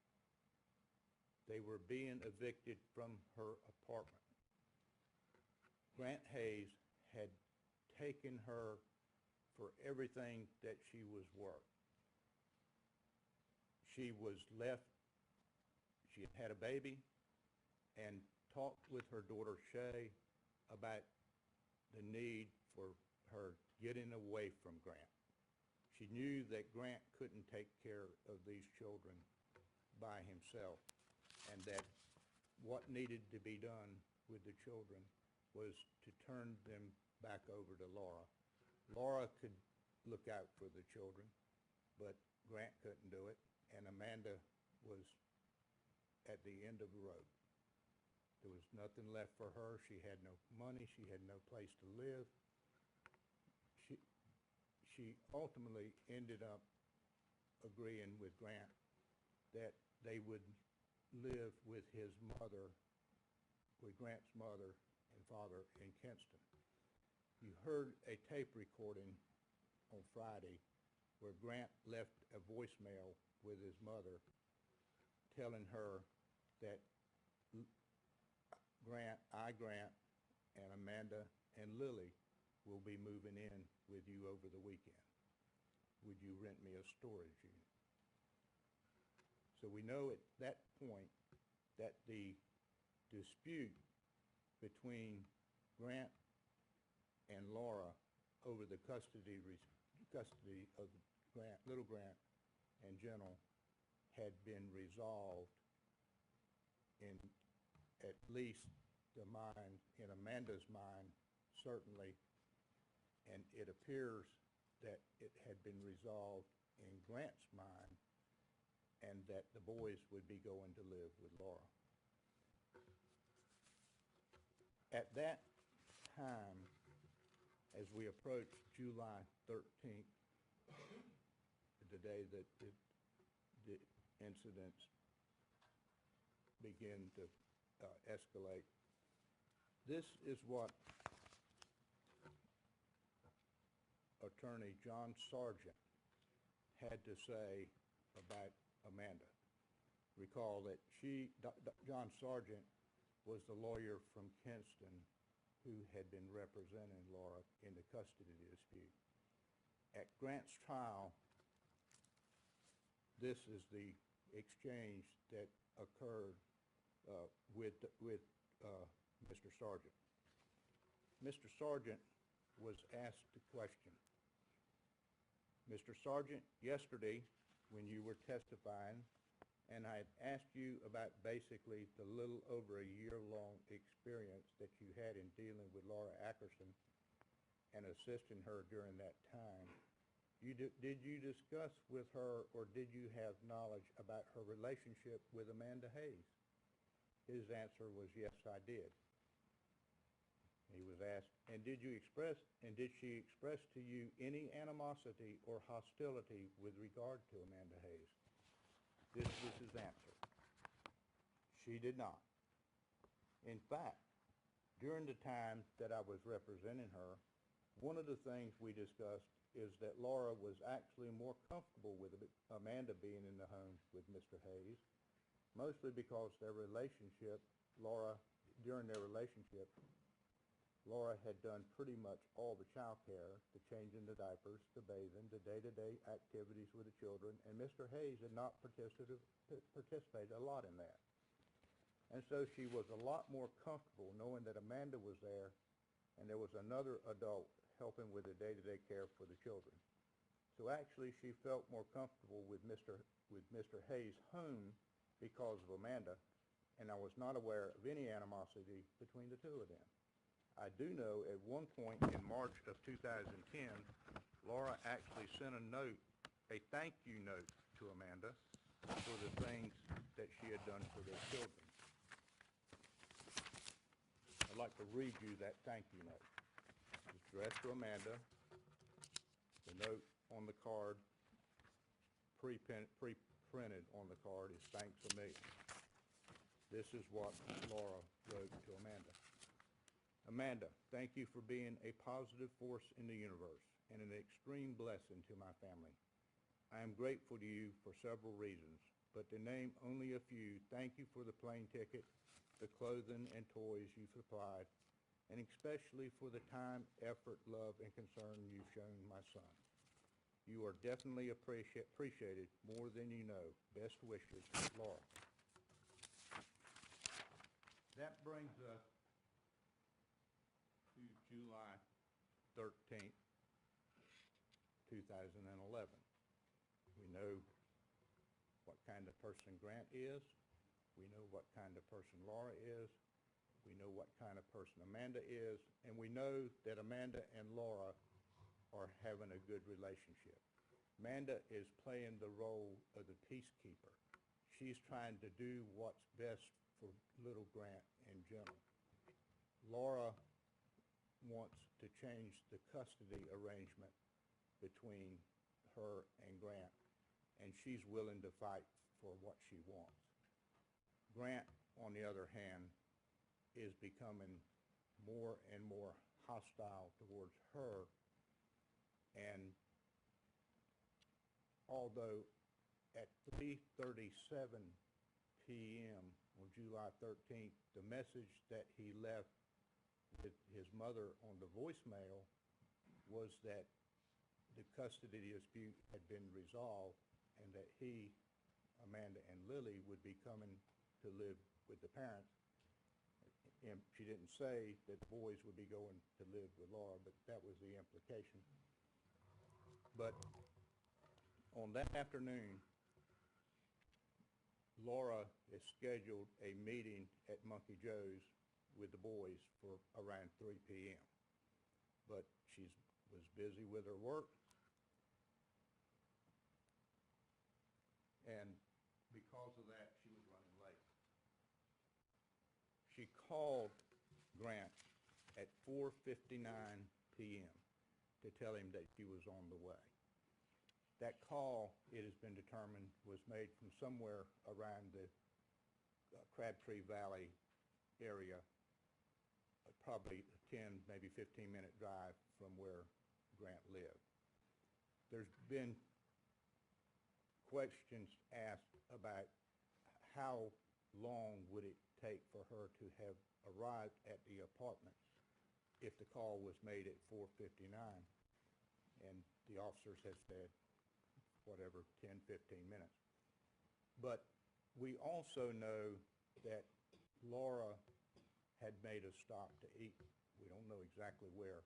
Speaker 3: They were being evicted from her apartment. Grant Hayes had taken her for everything that she was worth. She was left, she had had a baby, and talked with her daughter Shay about the need for her getting away from Grant. She knew that Grant couldn't take care of these children by himself, and that what needed to be done with the children was to turn them back over to Laura. Laura could look out for the children, but Grant couldn't do it, and Amanda was at the end of the road. There was nothing left for her. She had no money. She had no place to live. She ultimately ended up agreeing with Grant that they would live with his mother, with Grant's mother and father in Kinston. You heard a tape recording on Friday where Grant left a voicemail with his mother telling her that Grant, and Amanda and Lily will be moving in with you over the weekend. Would you rent me a storage unit? So we know at that point that the dispute between Grant and Laura over the custody of Grant, little Grant and General had been resolved in at least the mind, in Amanda's mind, certainly, and it appears that it had been resolved in Grant's mind, and that the boys would be going to live with Laura. At that time, as we approached July 13th, the day that the incidents begin to escalate, this is what Attorney John Sargent had to say about Amanda. Recall that John Sargent was the lawyer from Kinston who had been representing Laura in the custody dispute. At Grant's trial, this is the exchange that occurred with Mr. Sargent. Mr. Sargent was asked a question. Mr. Sargent, yesterday when you were testifying, and I had asked you about basically the little over a year-long experience that you had in dealing with Laura Ackerson and assisting her during that time, did you discuss with her, or did you have knowledge about her relationship with Amanda Hayes? His answer was, yes, I did. He was asked, and did she express to you any animosity or hostility with regard to Amanda Hayes? This was his answer. She did not. In fact, during the time that I was representing her, one of the things we discussed is that Laura was actually more comfortable with Amanda being in the home with Mr. Hayes, mostly because during their relationship, Laura had done pretty much all the child care, the changing the diapers, the bathing, the day-to-day activities with the children, and Mr. Hayes had not participated a lot in that. And so she was a lot more comfortable knowing that Amanda was there and there was another adult helping with the day-to-day care for the children. So actually she felt more comfortable with Mr. Hayes' home because of Amanda, and I was not aware of any animosity between the two of them. I do know at one point in March of 2010, Laura actually sent a thank you note to Amanda for the things that she had done for their children. I'd like to read you that thank you note. It's addressed to Amanda. The note on the card, pre-printed on the card, is thanks a million. This is what Laura wrote to Amanda. Amanda, thank you for being a positive force in the universe and an extreme blessing to my family. I am grateful to you for several reasons, but to name only a few, thank you for the plane ticket, the clothing and toys you supplied, and especially for the time, effort, love, and concern you've shown my son. You are definitely appreciated more than you know. Best wishes, Laura. That brings us to July 13th, 2011. We know what kind of person Grant is. We know what kind of person Laura is. We know what kind of person Amanda is. And we know that Amanda and Laura are having a good relationship. Amanda is playing the role of the peacekeeper. She's trying to do what's best for little Grant in general. Laura wants to change the custody arrangement between her and Grant, and she's willing to fight for what she wants. Grant, on the other hand, is becoming more and more hostile towards her, and although at 3:37 p.m. on July 13th, the message that he left with his mother on the voicemail was that the custody dispute had been resolved and that he, Amanda, and Lily would be coming to live with the parents. And she didn't say that the boys would be going to live with Laura, but that was the implication. But on that afternoon, Laura has scheduled a meeting at Monkey Joe's with the boys for around 3 p.m. But she was busy with her work, and because of that, she was running late. She called Grant at 4:59 p.m. to tell him that she was on the way. That call, it has been determined, was made from somewhere around the Crabtree Valley area, probably a 10, maybe 15-minute drive from where Grant lived. There's been questions asked about how long would it take for her to have arrived at the apartment if the call was made at 4:59, and the officers have said whatever, 10, 15 minutes. But we also know that Laura had made a stop to eat. We don't know exactly where,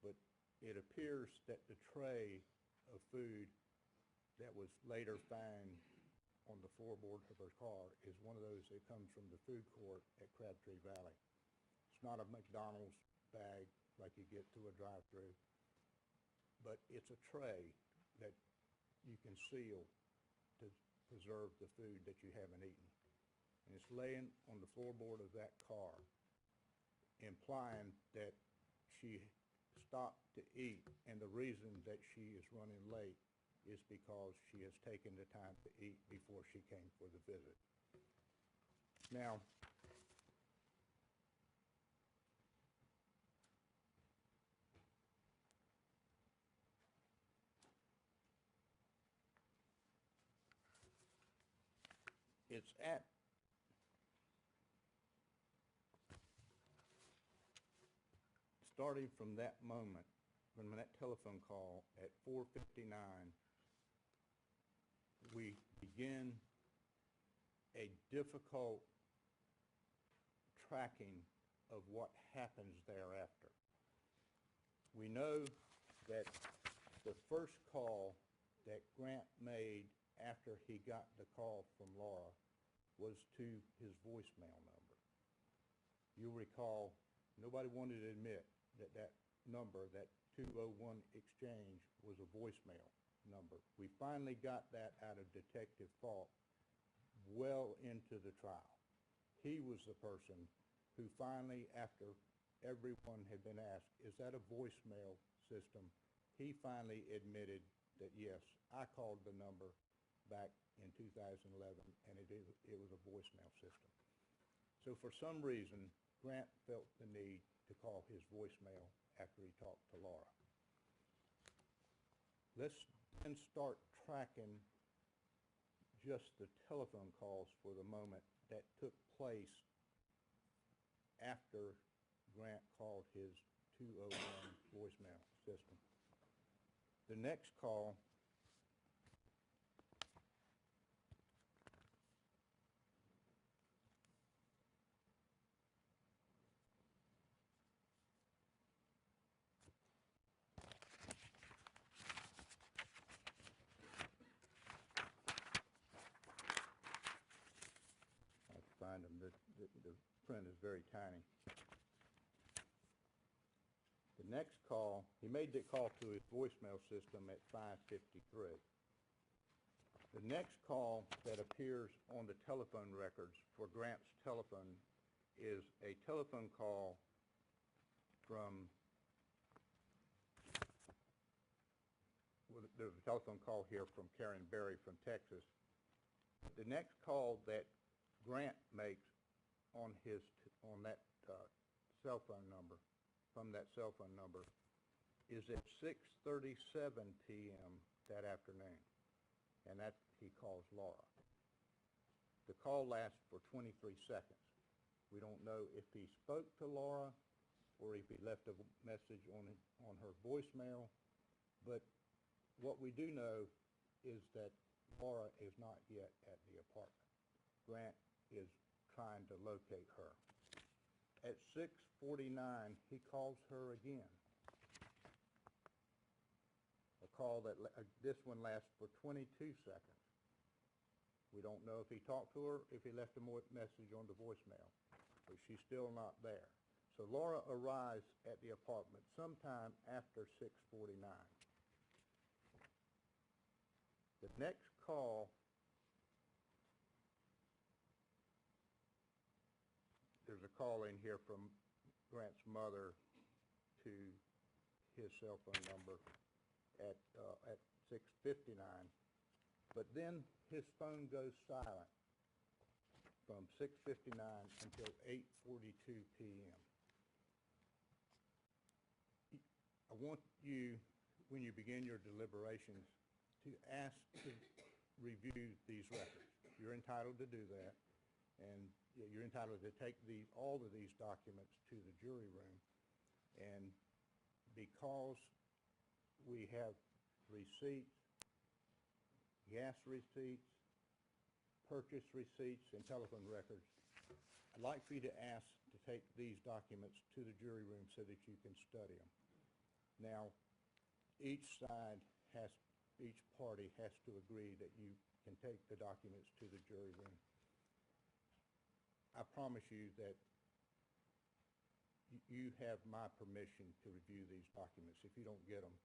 Speaker 3: but it appears that the tray of food that was later found on the floorboard of her car is one of those that comes from the food court at Crabtree Valley. It's not a McDonald's bag like you get through a drive-through, but it's a tray that you can seal to preserve the food that you haven't eaten. And it's laying on the floorboard of that car, implying that she stopped to eat, and the reason that she is running late is because she has taken the time to eat before she came for the visit. Now, it's at starting from that moment, from that telephone call at 4:59, we begin a difficult tracking of what happens thereafter. We know that the first call that Grant made after he got the call from Laura was to his voicemail number. You'll recall Nobody wanted to admit that that number, that 201 exchange, was a voicemail number. We finally got that out of Detective Falk well into the trial. He was the person who finally, after everyone had been asked, is that a voicemail system? He finally admitted that, yes, I called the number back in 2011, and it was a voicemail system. So for some reason, Grant felt the need to call his voicemail after he talked to Laura. Let's then start tracking just the telephone calls for the moment that took place after Grant called his 201 voicemail system. The next call find them. The print is very tiny. The next call, he made the call to his voicemail system at 5:53. The next call that appears on the telephone records for Grant's telephone is a telephone call from, well, there's a telephone call here from Karen Berry from Texas. The next call that Grant makes on that cell phone number, from that cell phone number, is at 6:37 p.m. that afternoon, and that he calls Laura. The call lasts for 23 seconds. We don't know if he spoke to Laura or if he left a message on her voicemail, but what we do know is that Laura is not yet at the apartment. Grant is trying to locate her. At 6:49, he calls her again. A call that, this one lasts for 22 seconds. We don't know if he talked to her, if he left a message on the voicemail, but she's still not there. So Laura arrives at the apartment sometime after 6:49. The next call there's a call in here from Grant's mother to his cell phone number at 6:59, but then his phone goes silent from 6:59 until 8:42 p.m. I want you, when you begin your deliberations, to ask to review these records. You're entitled to do that, and you're entitled to take all of these documents to the jury room. And because we have receipts, gas receipts, purchase receipts, and telephone records, I'd like for you to ask to take these documents to the jury room so that you can study them. Now, each party has to agree that you can take the documents to the jury room. I promise you that you have my permission to review these documents. If you don't get them,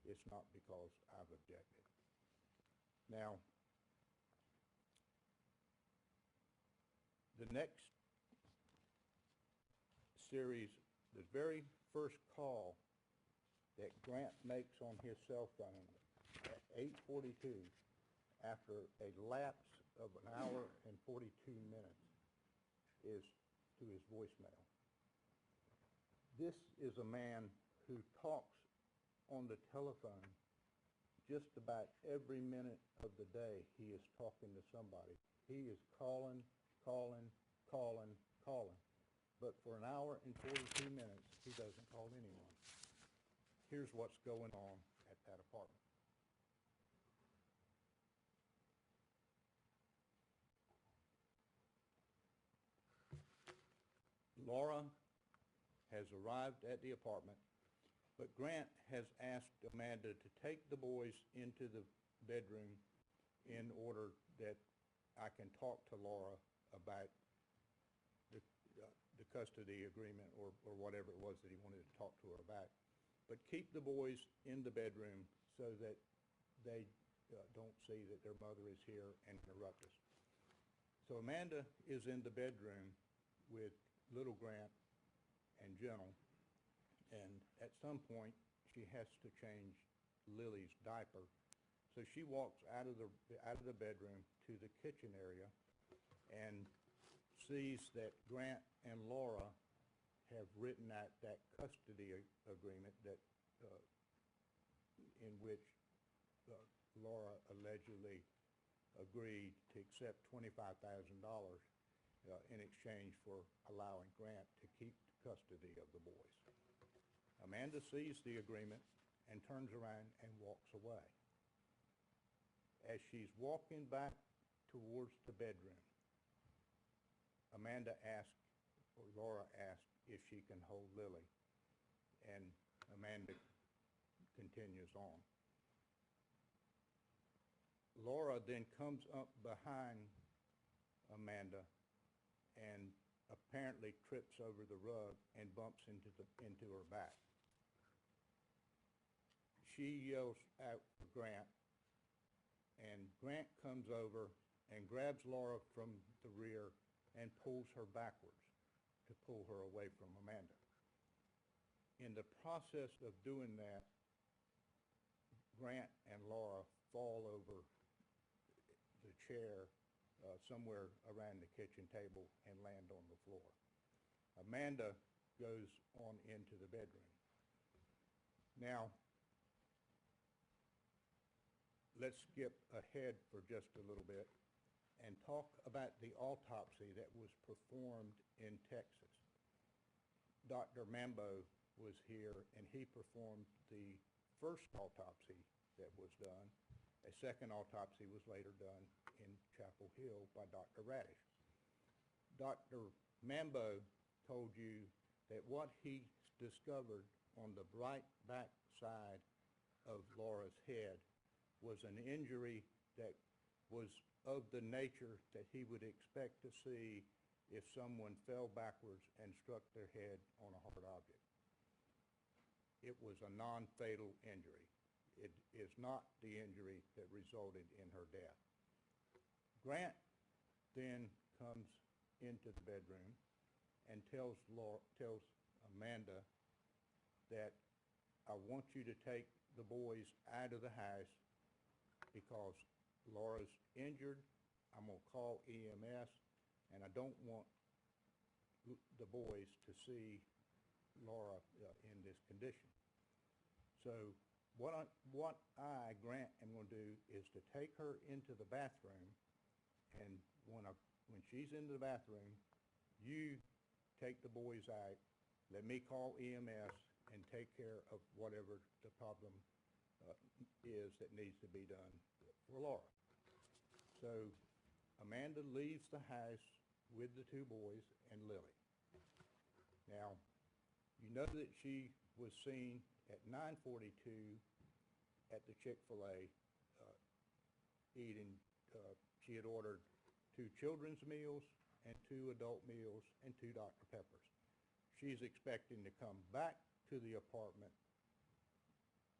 Speaker 3: it's not because I've objected. Now, the next series, the very first call that Grant makes on his cell phone at 8:42, after a lapse of an hour and 42 minutes, is to his voicemail. This is a man who talks on the telephone just about every minute of the day. He is talking to somebody. He is calling, but for an hour and 42 minutes, he doesn't call anyone. Here's what's going on at that apartment. Laura has arrived at the apartment, but Grant has asked Amanda to take the boys into the bedroom in order that I can talk to Laura about the custody agreement or whatever it was that he wanted to talk to her about. But keep the boys in the bedroom so that they don't see that their mother is here and interrupt us. So Amanda is in the bedroom with little Grant and Gentle, and at some point she has to change Lily's diaper. So she walks out of the bedroom to the kitchen area and sees that Grant and Laura have written out that custody agreement that in which Laura allegedly agreed to accept $25,000 in exchange for allowing Grant to keep custody of the boys. Amanda sees the agreement and turns around and walks away. As she's walking back towards the bedroom, Laura asks if she can hold Lily, and Amanda continues on. Laura then comes up behind Amanda and apparently trips over the rug and bumps into her back. She yells out for Grant, and Grant comes over and grabs Laura from the rear and pulls her backwards to pull her away from Amanda. In the process of doing that, Grant and Laura fall over the chair somewhere around the kitchen table and land on the floor. Amanda goes on into the bedroom. Now, let's skip ahead for just a little bit and talk about the autopsy that was performed in Texas. Dr. Mambo was here, and he performed the first autopsy that was done. A second autopsy was later done in Chapel Hill by Dr. Radish. Dr. Mambo told you that what he discovered on the right back side of Laura's head was an injury that was of the nature that he would expect to see if someone fell backwards and struck their head on a hard object. It was a non-fatal injury. It is not the injury that resulted in her death. Grant then comes into the bedroom and tells Amanda that I want you to take the boys out of the house because Laura's injured. I'm going to call EMS, and I don't want the boys to see Laura in this condition. So what I, Grant, am going to do is to take her into the bathroom, and when she's in the bathroom, you take the boys out, let me call EMS, and take care of whatever the problem is that needs to be done for Laura. So Amanda leaves the house with the two boys and Lily. Now, you know that she was seen at 9:42 at the Chick-fil-A eating. She had ordered 2 children's meals and 2 adult meals and 2 Dr. Peppers. She's expecting to come back to the apartment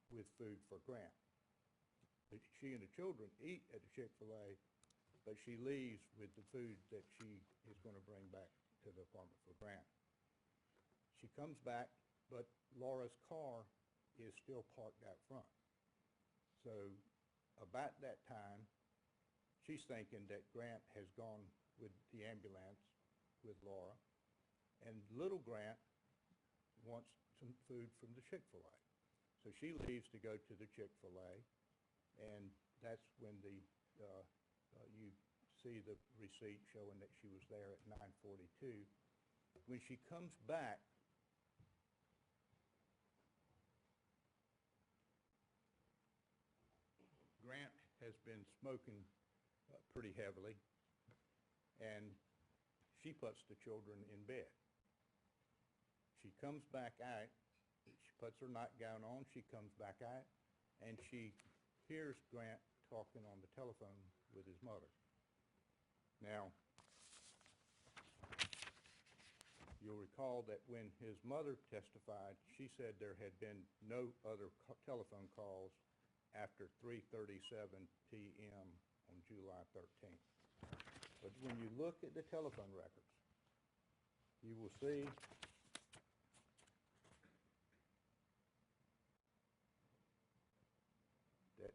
Speaker 3: with food for Grant. She and the children eat at the Chick-fil-A, but she leaves with the food that she is going to bring back to the apartment for Grant. She comes back, but Laura's car is still parked out front. So about that time, she's thinking that Grant has gone with the ambulance with Laura, and little Grant wants some food from the Chick-fil-A. So she leaves to go to the Chick-fil-A, and that's when you see the receipt showing that she was there at 9:42. When she comes back, Grant has been smoking pretty heavily, and she puts the children in bed. She comes back out, she puts her nightgown on, she comes back out, and she hears Grant talking on the telephone with his mother. Now, You'll recall that when his mother testified, she said there had been no other telephone calls after 3:37 p.m. on July 13th. But when you look at the telephone records, you will see that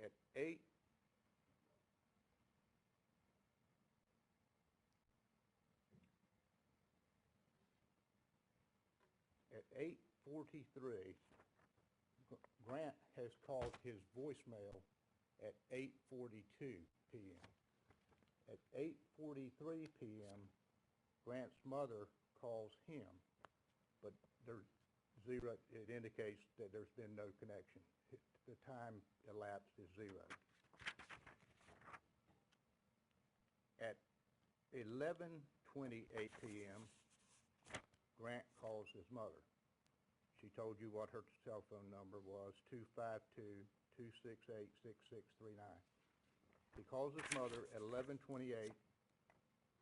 Speaker 3: at 8:43, Grant has called his voicemail at 8:42 p.m. At 8:43 p.m., Grant's mother calls him, but there's zero. It indicates that there's been no connection. The time elapsed is 0. At 11:28 p.m., Grant calls his mother. She told you what her cell phone number was, 252-268-6639. He calls his mother at 11:28,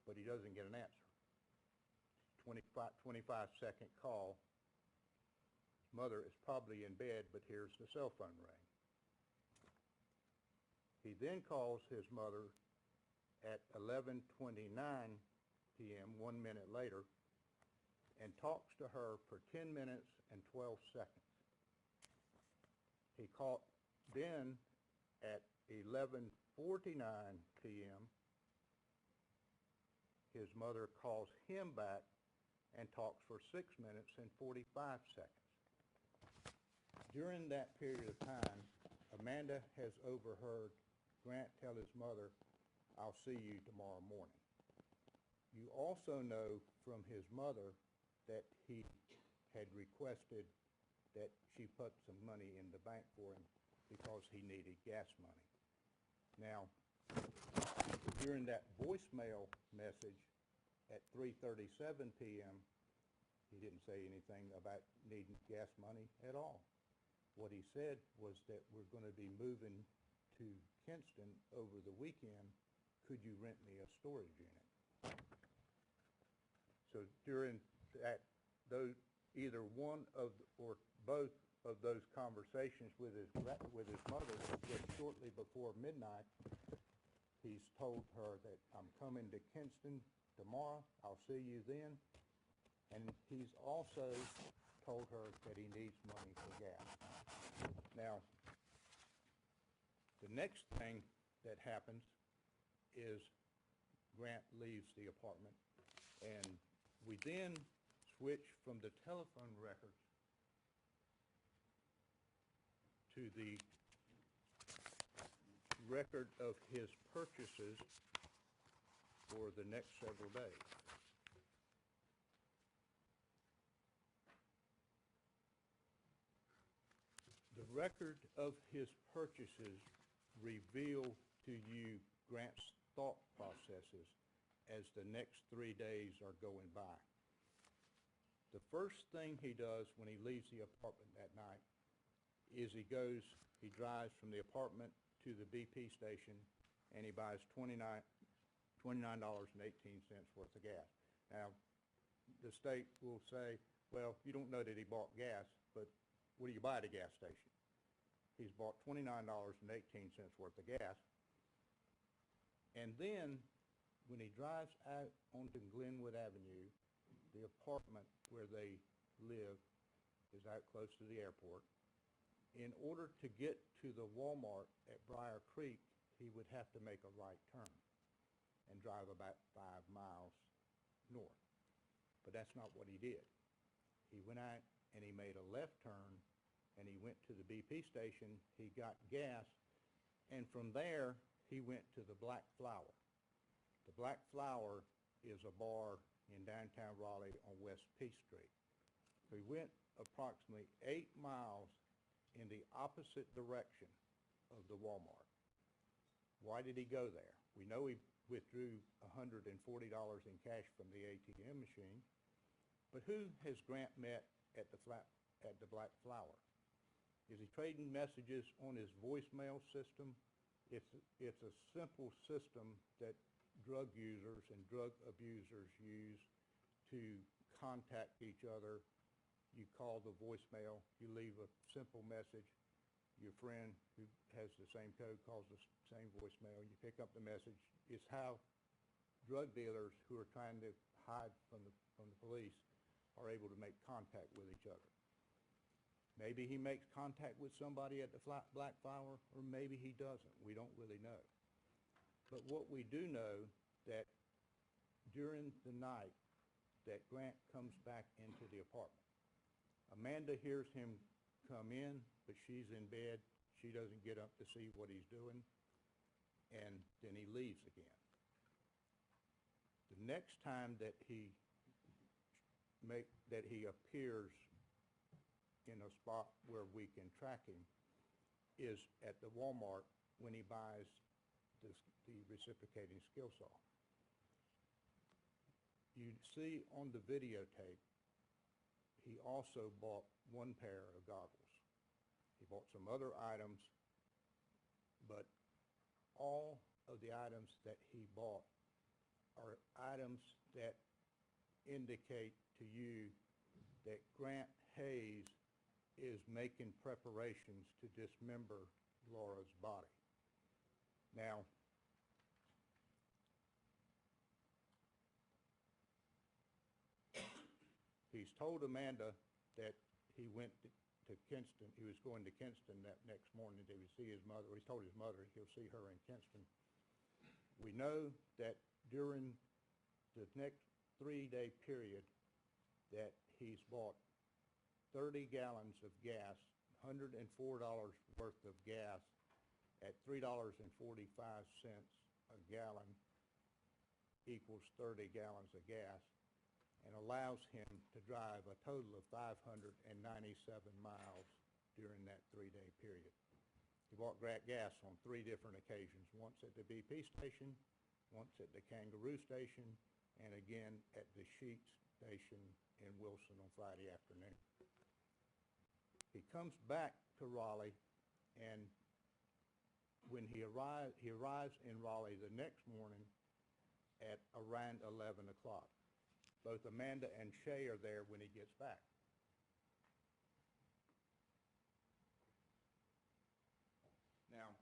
Speaker 3: but he doesn't get an answer. 25-second call. His mother is probably in bed, but hears the cell phone ring. He then calls his mother at 11:29 p.m., 1 minute later, and talks to her for 10 minutes and 12 seconds. He called then at 11:49 p.m. His mother calls him back and talks for 6 minutes and 45 seconds. During that period of time, Amanda has overheard Grant tell his mother, "I'll see you tomorrow morning." You also know from his mother that he had requested that she put some money in the bank for him because he needed gas money. Now, during that voicemail message at 3:37 p.m., he didn't say anything about needing gas money at all. What he said was that we're going to be moving to Kinston over the weekend. Could you rent me a storage unit? So during that, either one of or both of those conversations with his mother, just shortly before midnight, he's told her that I'm coming to Kinston tomorrow. I'll see you then. And he's also told her that he needs money for gas. Now, the next thing that happens is Grant leaves the apartment, and we then switch from the telephone records to the record of his purchases for the next several days. The record of his purchases reveal to you Grant's thought processes as the next 3 days are going by. The first thing he does when he leaves the apartment that night is he drives from the apartment to the BP station, and he buys $29.18 worth of gas. Now, the state will say, well, you don't know that he bought gas, but what do you buy at a gas station? He's bought $29.18 worth of gas. And then, when he drives out onto Glenwood Avenue, the apartment where they live is out close to the airport. In order to get to the Walmart at Briar Creek, he would have to make a right turn and drive about 5 miles north. But that's not what he did. He went out and he made a left turn, and he went to the BP station, he got gas, and from there he went to the Black Flower. The Black Flower is a bar in downtown Raleigh on West Peace Street. So he went approximately 8 miles in the opposite direction of the Walmart. Why did he go there? We know he withdrew $140 in cash from the ATM machine, but who has Grant met at the Black Flower? Is he trading messages on his voicemail system? It's a simple system that drug users and drug abusers use to contact each other. You call the voicemail, you leave a simple message. Your friend who has the same code calls the same voicemail. You pick up the message. It's how drug dealers who are trying to hide from the police are able to make contact with each other. Maybe he makes contact with somebody at the Black Flower, or maybe he doesn't. We don't really know. But what we do know that during the night that Grant comes back into the apartment. Amanda hears him come in, but she's in bed. She doesn't get up to see what he's doing, and then he leaves again. The next time that he appears in a spot where we can track him is at the Walmart when he buys the reciprocating skill saw. You see on the videotape, he also bought one pair of goggles. He bought some other items, but all of the items that he bought are items that indicate to you that Grant Hayes is making preparations to dismember Laura's body. Now, he's told Amanda that he went to Kinston. He was going to Kinston that next morning to see his mother. He told his mother he'll see her in Kinston. We know that during the next 3-day period that he's bought 30 gallons of gas, $104 worth of gas at $3.45 a gallon equals 30 gallons of gas, and allows him to drive a total of 597 miles during that 3-day period. He bought gas on 3 different occasions, once at the BP station, once at the Kangaroo station, and again at the Sheetz station in Wilson on Friday afternoon. He comes back to Raleigh, and when he arrives in Raleigh the next morning at around 11 o'clock. Both Amanda and Shay are there when he gets back. Now,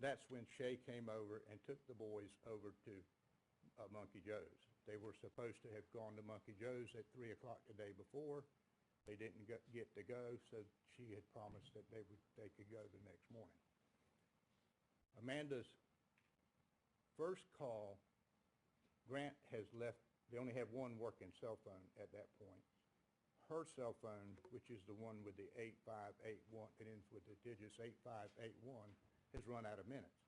Speaker 3: that's when Shay came over and took the boys over to Monkey Joe's. They were supposed to have gone to Monkey Joe's at 3 o'clock the day before. They didn't get to go, so she had promised that they could go the next morning. Amanda's first call, Grant has left. They only have one working cell phone at that point. Her cell phone, which is the one with the 8581, it ends with the digits 8581, has run out of minutes.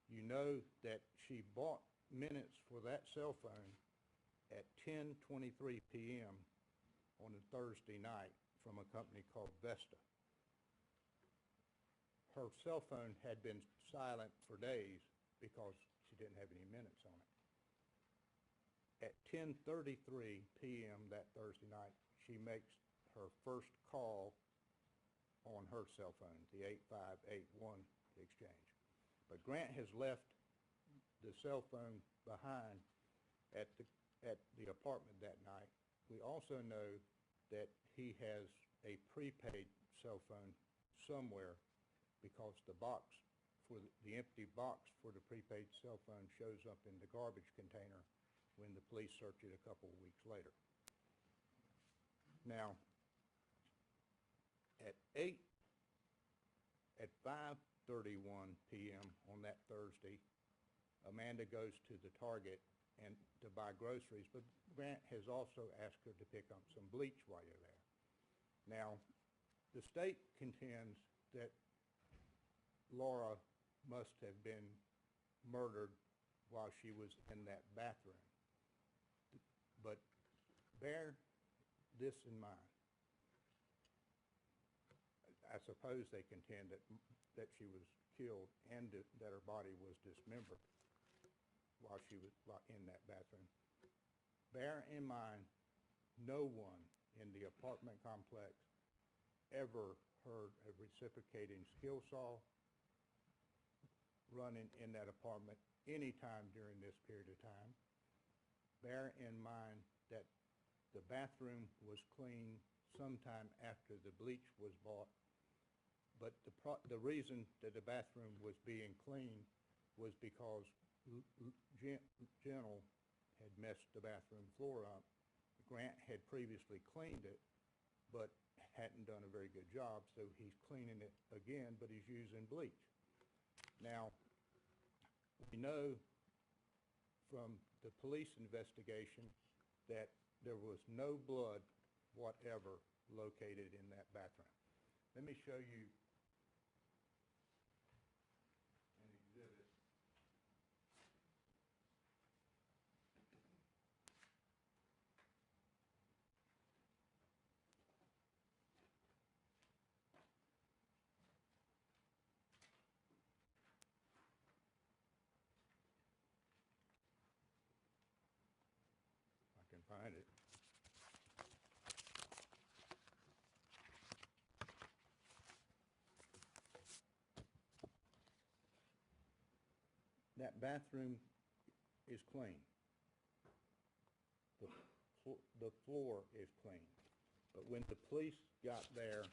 Speaker 3: You know that she bought minutes for that cell phone at 10:23 p.m. on a Thursday night from a company called Vesta. Her cell phone had been silent for days because she didn't have any minutes on it. At 10:33 p.m. that Thursday night, she makes her first call on her cell phone, the 8581 exchange. But Grant has left the cell phone behind at the apartment that night. We also know that he has a prepaid cell phone somewhere because the empty box for the prepaid cell phone shows up in the garbage container when the police search it a couple of weeks later. Now, at 5:31 p.m. on that Thursday, Amanda goes to the Target and to buy groceries, but Grant has also asked her to pick up some bleach while you're there. Now, the state contends that Laura must have been murdered while she was in that bathroom. But bear this in mind. I suppose they contend that she was killed and that her body was dismembered while she was in that bathroom. Bear in mind, no one in the apartment complex ever heard a reciprocating skill saw running in that apartment anytime during this period of time. Bear in mind that the bathroom was cleaned sometime after the bleach was bought, but the reason that the bathroom was being cleaned was because Gentle had messed the bathroom floor up. Grant had previously cleaned it, but hadn't done a very good job, so he's cleaning it again, but he's using bleach. Now, we know from the police investigation that there was no blood whatever located in that bathroom. Let me show you an exhibit. If I can find it. That bathroom is clean. The floor is clean. But when the police got there,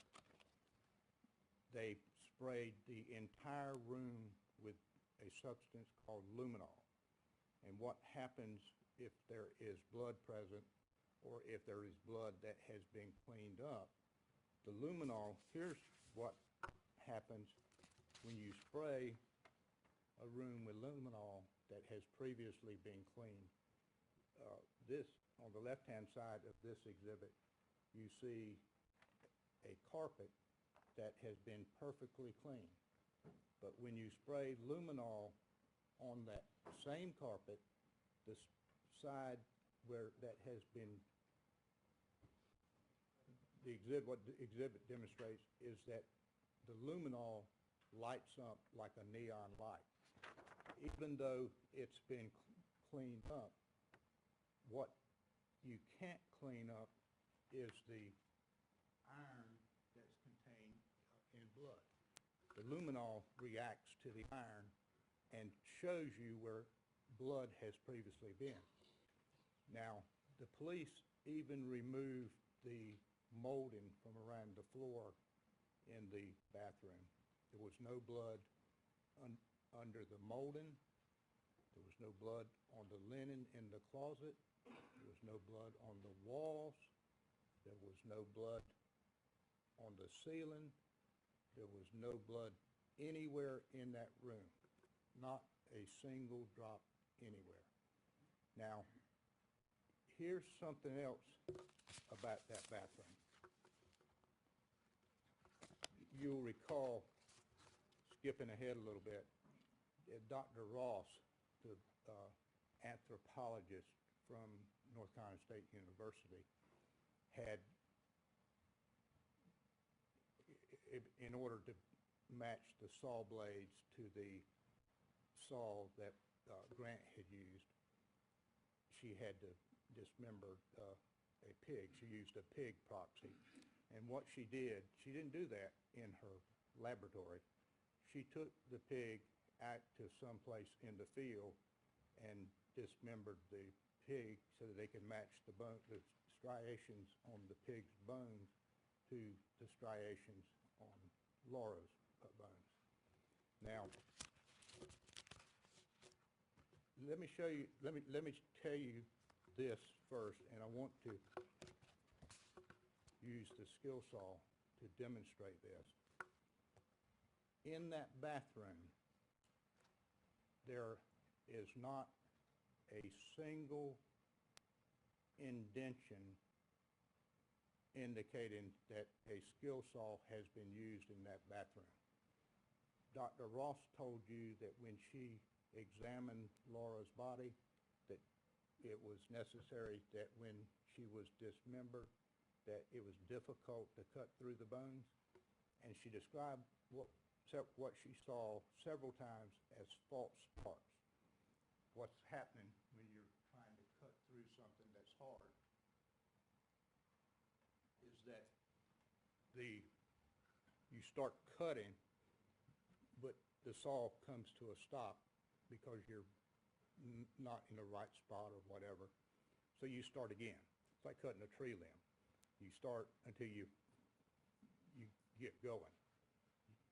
Speaker 3: they sprayed the entire room with a substance called luminol. And what happens if there is blood present, or if there is blood that has been cleaned up, the luminol, here's what happens when you spray a room with luminol that has previously been cleaned. This, on the left-hand side of this exhibit, you see a carpet that has been perfectly clean. But when you spray luminol on that same carpet, the side where that has been, what the exhibit demonstrates is that the luminol lights up like a neon light. Even though it's been cleaned up, what you can't clean up is the iron that's contained in blood. The luminol reacts to the iron and shows you where blood has previously been. Now, the police even removed the molding from around the floor in the bathroom. There was no blood under the molding. There was no blood on the linen in the closet. There was no blood on the walls. There was no blood on the ceiling. There was no blood anywhere in that room. Not a single drop anywhere. Now, here's something else about that bathroom. You'll recall, skipping ahead a little bit, Dr. Ross, the anthropologist from North Carolina State University, had, in order to match the saw blades to the saw that Grant had used, she had to dismember a pig. She used a pig proxy. And what she did, she didn't do that in her laboratory. She took the pig out to someplace in the field and dismembered the pig so that they could match the striations on the pig's bones to the striations on Laura's bones. Now, let me show you, let me tell you this first, and I want to use the skill saw to demonstrate this. In that bathroom, there is not a single indention indicating that a skill saw has been used in that bathroom. Dr. Ross told you that when she examined Laura's body, that it was necessary that when she was dismembered, that it was difficult to cut through the bones, and she described what she saw several times as false parts. What's happening when you're trying to cut through something that's hard is that you start cutting, but the saw comes to a stop because you're not in the right spot or whatever. So you start again. It's like cutting a tree limb. You start until you get going.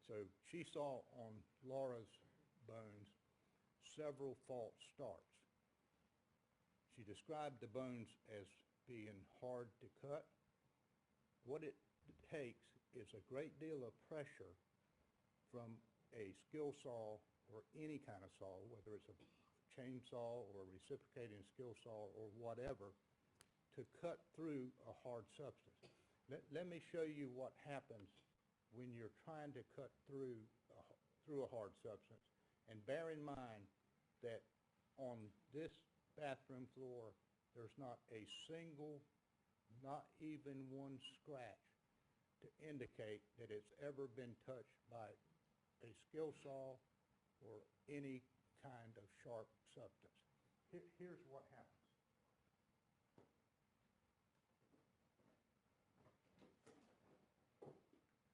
Speaker 3: So she saw on Laura's bones several false starts. She described the bones as being hard to cut. What it takes is a great deal of pressure from a skill saw or any kind of saw, whether it's a chainsaw or a reciprocating skill saw or whatever, to cut through a hard substance. Let me show you what happens when you're trying to cut through a hard substance. And bear in mind that on this bathroom floor, there's not a single, not even one scratch to indicate that it's ever been touched by a skill saw or any kind of sharp substance. Here's what happens.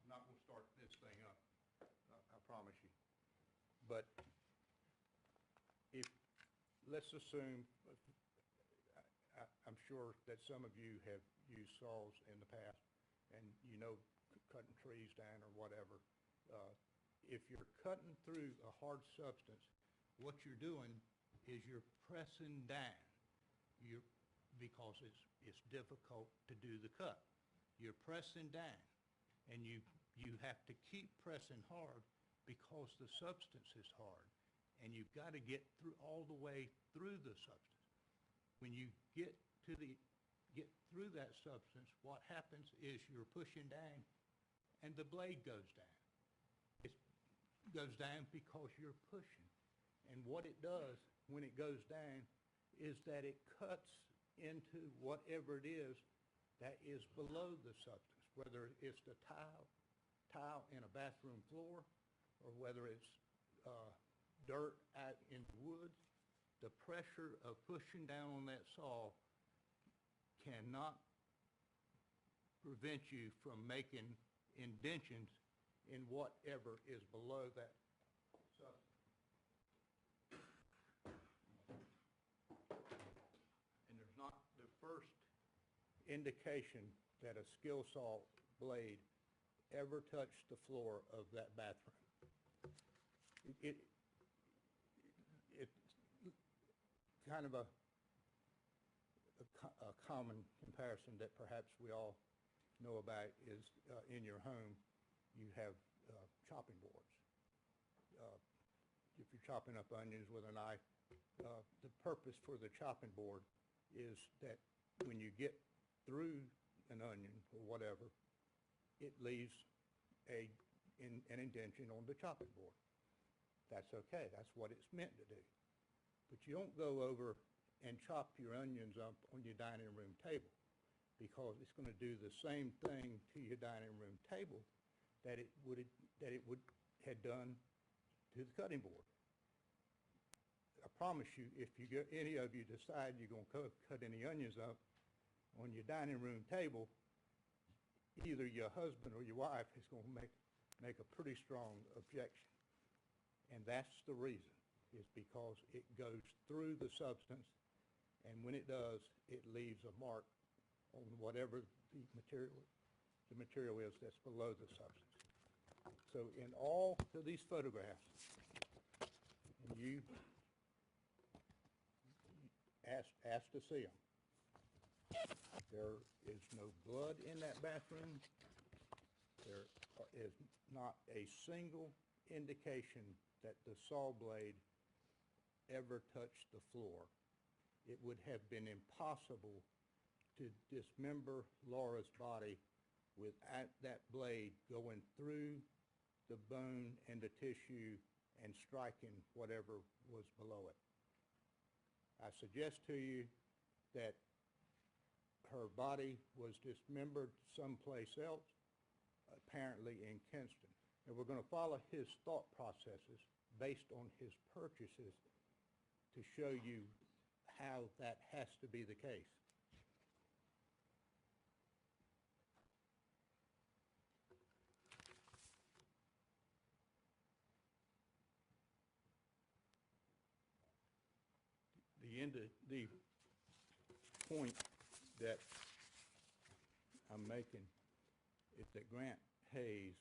Speaker 3: I'm not going to start this thing up, I promise you. But if, let's assume, I'm sure that some of you have used saws in the past, and you know cutting trees down or whatever. If you're cutting through a hard substance, what you're doing is you're pressing down because it's difficult to do the cut. You're pressing down, and you have to keep pressing hard because the substance is hard, and you've got to get through all the way through the substance. When you get through that substance, what happens is you're pushing down, and the blade goes down. It goes down because you're pushing. And what it does when it goes down is that it cuts into whatever it is that is below the substance, whether it's the tile in a bathroom floor or whether it's dirt out in the woods. The pressure of pushing down on that saw cannot prevent you from making indentions in whatever is below that substance. And there's not the first indication that a skill saw blade ever touched the floor of that bathroom. It's kind of a common comparison that perhaps we all know about is in your home, you have chopping boards. If you're chopping up onions with a knife, the purpose for the chopping board is that when you get through an onion or whatever, it leaves an indentation on the chopping board. That's okay. That's what it's meant to do. But you don't go over and chop your onions up on your dining room table, because it's going to do the same thing to your dining room table that it would had done to the cutting board. I promise you, if any of you decide you're going to cut any onions up on your dining room table, either your husband or your wife is going to make a pretty strong objection. And that's the reason, is because it goes through the substance, and when it does, it leaves a mark on whatever the material is that's below the substance. So in all of these photographs, and you asked to see them, there is no blood in that bathroom. There is not a single indication that the saw blade ever touched the floor. It would have been impossible to dismember Laura's body without that blade going through the bone and the tissue and striking whatever was below it. I suggest to you that her body was dismembered someplace else, apparently in Kinston. And we're going to follow his thought processes based on his purchases to show you how that has to be the case. the point that I'm making is that Grant Hayes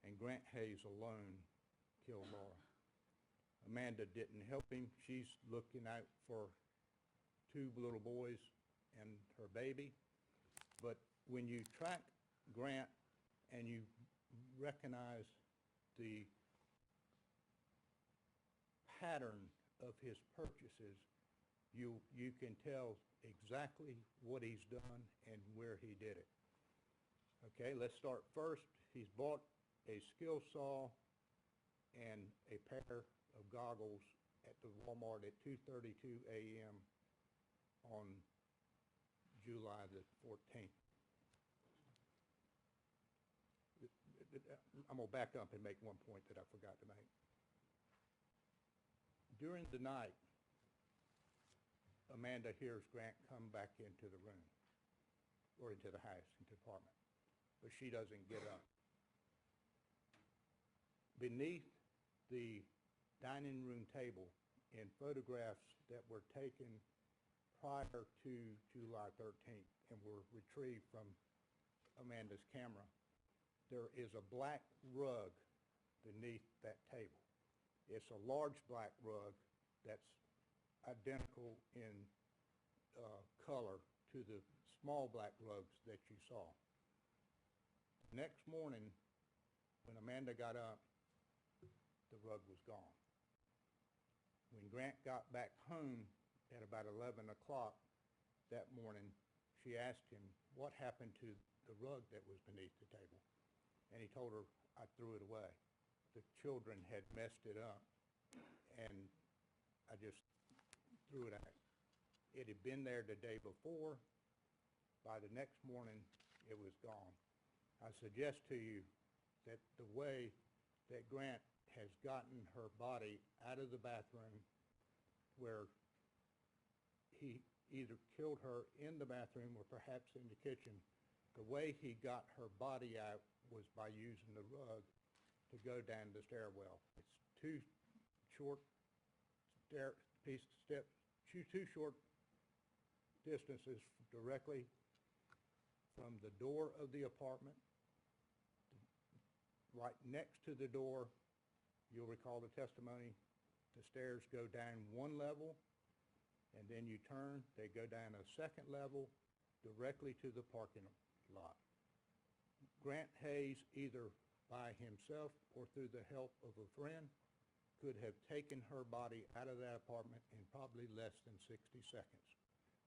Speaker 3: and Grant Hayes alone killed Laura. Amanda didn't help him. She's looking out for two little boys and her baby. But when you track Grant and you recognize the pattern of his purchases, you can tell exactly what he's done and where he did it. Okay, let's start first. He's bought a skill saw and a pair of goggles at the Walmart at 2:32 a.m. on July the 14th. I'm going to back up and make one point that I forgot to make. During the night, Amanda hears Grant come back into the room, or into the house, into the apartment, but she doesn't get up. Beneath the dining room table, in photographs that were taken prior to July 13th and were retrieved from Amanda's camera, there is a black rug beneath that table. It's a large black rug that's identical in color to the small black rugs that you saw. Next morning, when Amanda got up, the rug was gone. When Grant got back home at about 11 o'clock that morning, she asked him what happened to the rug that was beneath the table. And he told her, I threw it away. The children had messed it up, and I just threw it out. It had been there the day before. By the next morning, it was gone. I suggest to you that the way that Grant has gotten her body out of the bathroom, where he either killed her in the bathroom or perhaps in the kitchen, the way he got her body out was by using the rug to go down the stairwell. It's two short distances directly from the door of the apartment. Right next to the door, you'll recall the testimony, the stairs go down one level, and then you turn, they go down a second level directly to the parking lot. Grant Hayes, either by himself or through the help of a friend, could have taken her body out of that apartment in probably less than 60 seconds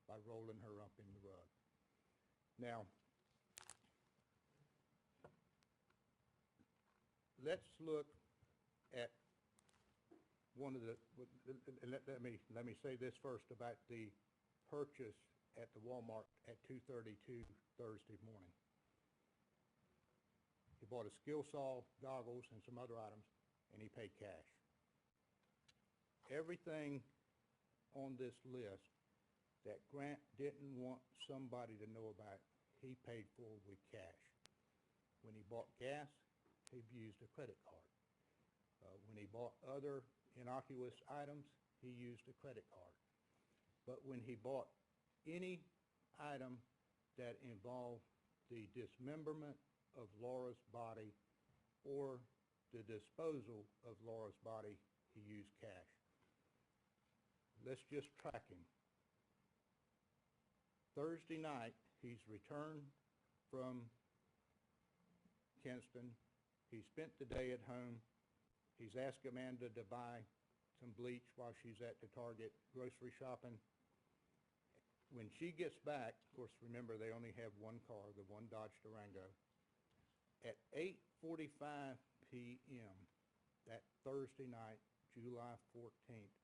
Speaker 3: by rolling her up in the rug. Now, let's look at one of the, let me say this first about the purchase at the Walmart at 2:32 Thursday morning. He bought a skill saw, goggles, and some other items, and he paid cash. Everything on this list that Grant didn't want somebody to know about, he paid for with cash. When he bought gas, he used a credit card. When he bought other innocuous items, he used a credit card. But when he bought any item that involved the dismemberment of Laura's body or the disposal of Laura's body, he used cash. Let's just track him. Thursday night, he's returned from Kinston. He spent the day at home. He's asked Amanda to buy some bleach while she's at the Target grocery shopping. When she gets back, of course, remember they only have one car, the one Dodge Durango. At 8:45 p.m. that Thursday night, July 14th,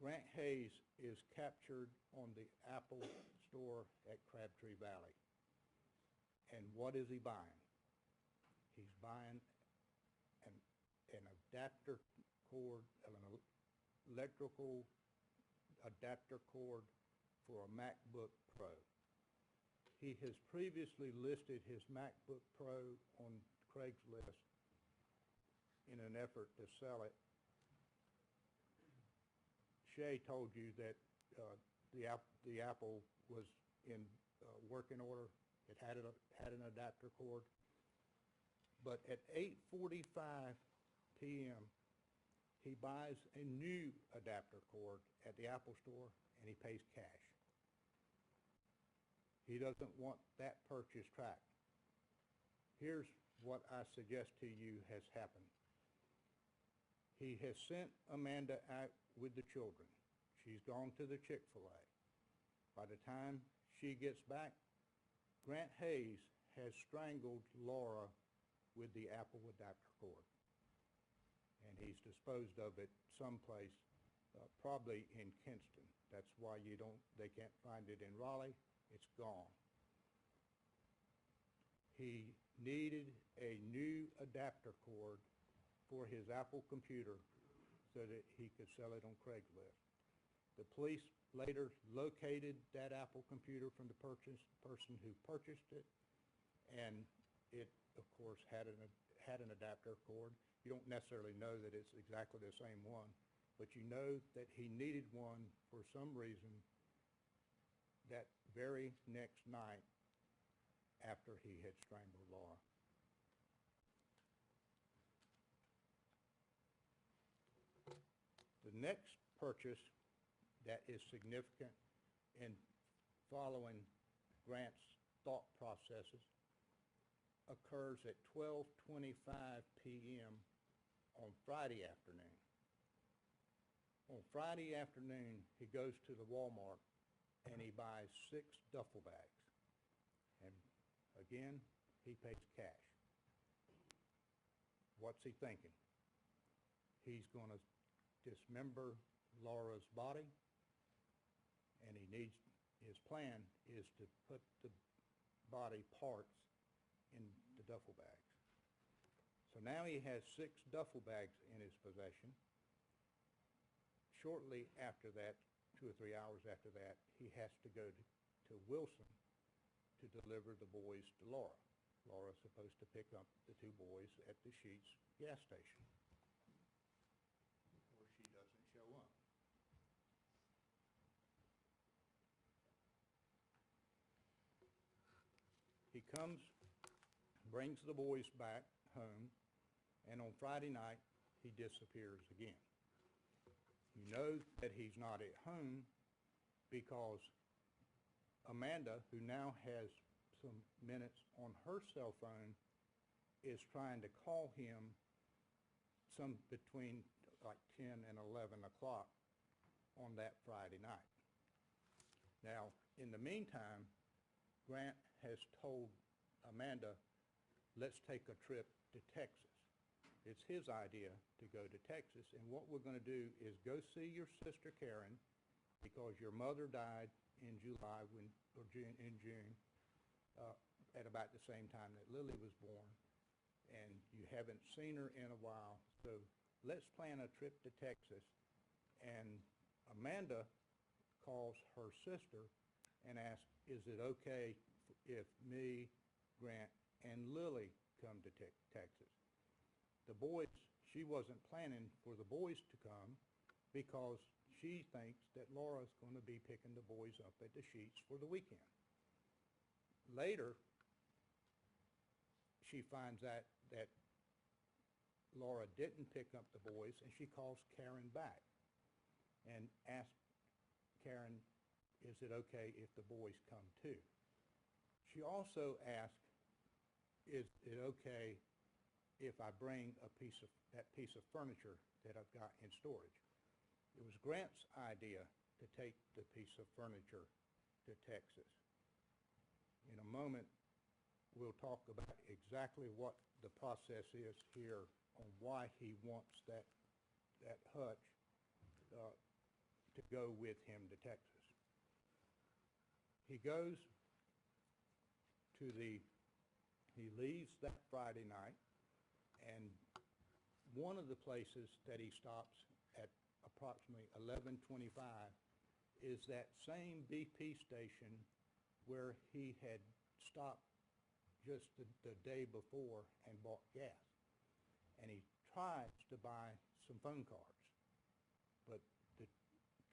Speaker 3: Grant Hayes is captured on the Apple store at Crabtree Valley. And what is he buying? He's buying an adapter cord, an electrical adapter cord for a MacBook Pro. He has previously listed his MacBook Pro on Craigslist in an effort to sell it Shay told you that the Apple was in working order. It had an adapter cord. But at 8:45 p.m., he buys a new adapter cord at the Apple store, and he pays cash. He doesn't want that purchase tracked. Here's what I suggest to you has happened. He has sent Amanda out with the children. She's gone to the Chick-fil-A. By the time she gets back, Grant Hayes has strangled Laura with the Apple adapter cord. And he's disposed of it someplace, probably in Kinston. That's why they can't find it in Raleigh. It's gone. He needed a new adapter cord for his Apple computer so that he could sell it on Craigslist. The police later located that Apple computer from the person who purchased it, and it, of course, had an adapter cord. You don't necessarily know that it's exactly the same one, but you know that he needed one for some reason that very next night after he had strangled Laura. The next purchase that is significant in following Grant's thought processes occurs at 12:25 p.m. on Friday afternoon. On Friday afternoon, he goes to the Walmart and he buys 6 duffel bags. And again, he pays cash. What's he thinking? He's going to dismember Laura's body, and his plan is to put the body parts in the duffel bags. So now he has 6 duffel bags in his possession. Shortly after that, 2 or 3 hours after that, he has to go to Wilson to deliver the boys to Laura. Laura's supposed to pick up the 2 boys at the Sheetz gas station, where she doesn't show up. He comes, brings the boys back home, and on Friday night, he disappears again. You know that he's not at home because Amanda, who now has some minutes on her cell phone, is trying to call him some between like 10 and 11 o'clock on that Friday night. Now, in the meantime, Grant has told Amanda, let's take a trip to Texas. It's his idea to go to Texas, and what we're going to do is go see your sister Karen, because your mother died in July in June, at about the same time that Lily was born, and you haven't seen her in a while, so let's plan a trip to Texas. And Amanda calls her sister and asks, is it okay if me, Grant, and Lily come to Texas? The boys, she wasn't planning for the boys to come because she thinks that Laura's going to be picking the boys up at the Sheetz for the weekend. Later, she finds out that Laura didn't pick up the boys, and she calls Karen back and asks Karen, is it okay if the boys come too? She also asked, is it okay if I bring that piece of furniture that I've got in storage? It was Grant's idea to take the piece of furniture to Texas. In a moment, we'll talk about exactly what the process is here on why he wants that hutch to go with him to Texas. He leaves that Friday night, and one of the places that he stops at approximately 11:25 is that same BP station where he had stopped just the day before and bought gas. And he tries to buy some phone cards, but the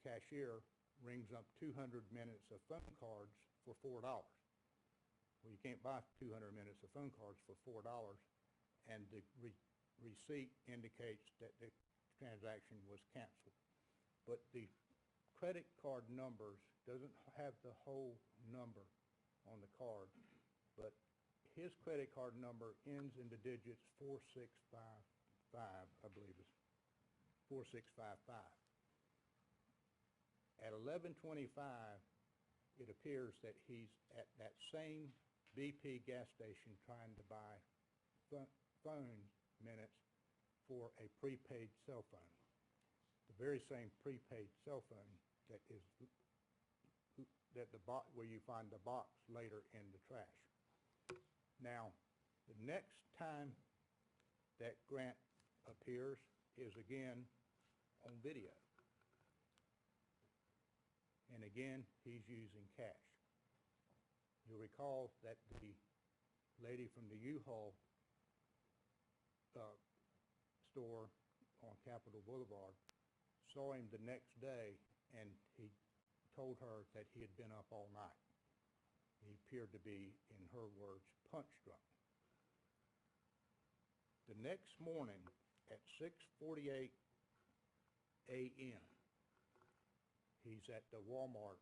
Speaker 3: cashier rings up 200 minutes of phone cards for $4. Well, you can't buy 200 minutes of phone cards for $4, and the receipt indicates that the transaction was canceled. But the credit card numbers doesn't have the whole number on the card, but his credit card number ends in the digits 4655, I believe it's 4655. At 11:25, it appears that he's at that same BP gas station trying to buy phone minutes for a prepaid cell phone. The very same prepaid cell phone that is where you find the box later in the trash. Now, the next time that Grant appears is again on video. And again, he's using cash. You'll recall that the lady from the U-Haul store on Capitol Boulevard saw him the next day, and he told her that he had been up all night. He appeared to be, in her words, punch drunk. The next morning at 6:48 a.m., he's at the Walmart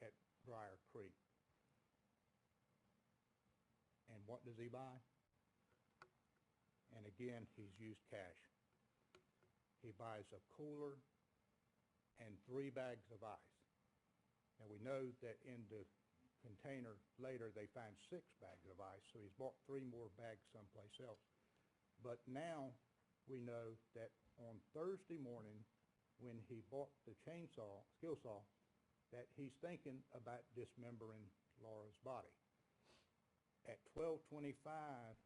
Speaker 3: at Briar Creek. And what does he buy? And again, he's used cash. He buys a cooler and 3 bags of ice. And we know that in the container later they find 6 bags of ice, so he's bought 3 more bags someplace else. But now we know that on Thursday morning, when he bought the skill saw, that he's thinking about dismembering Laura's body. At 12:25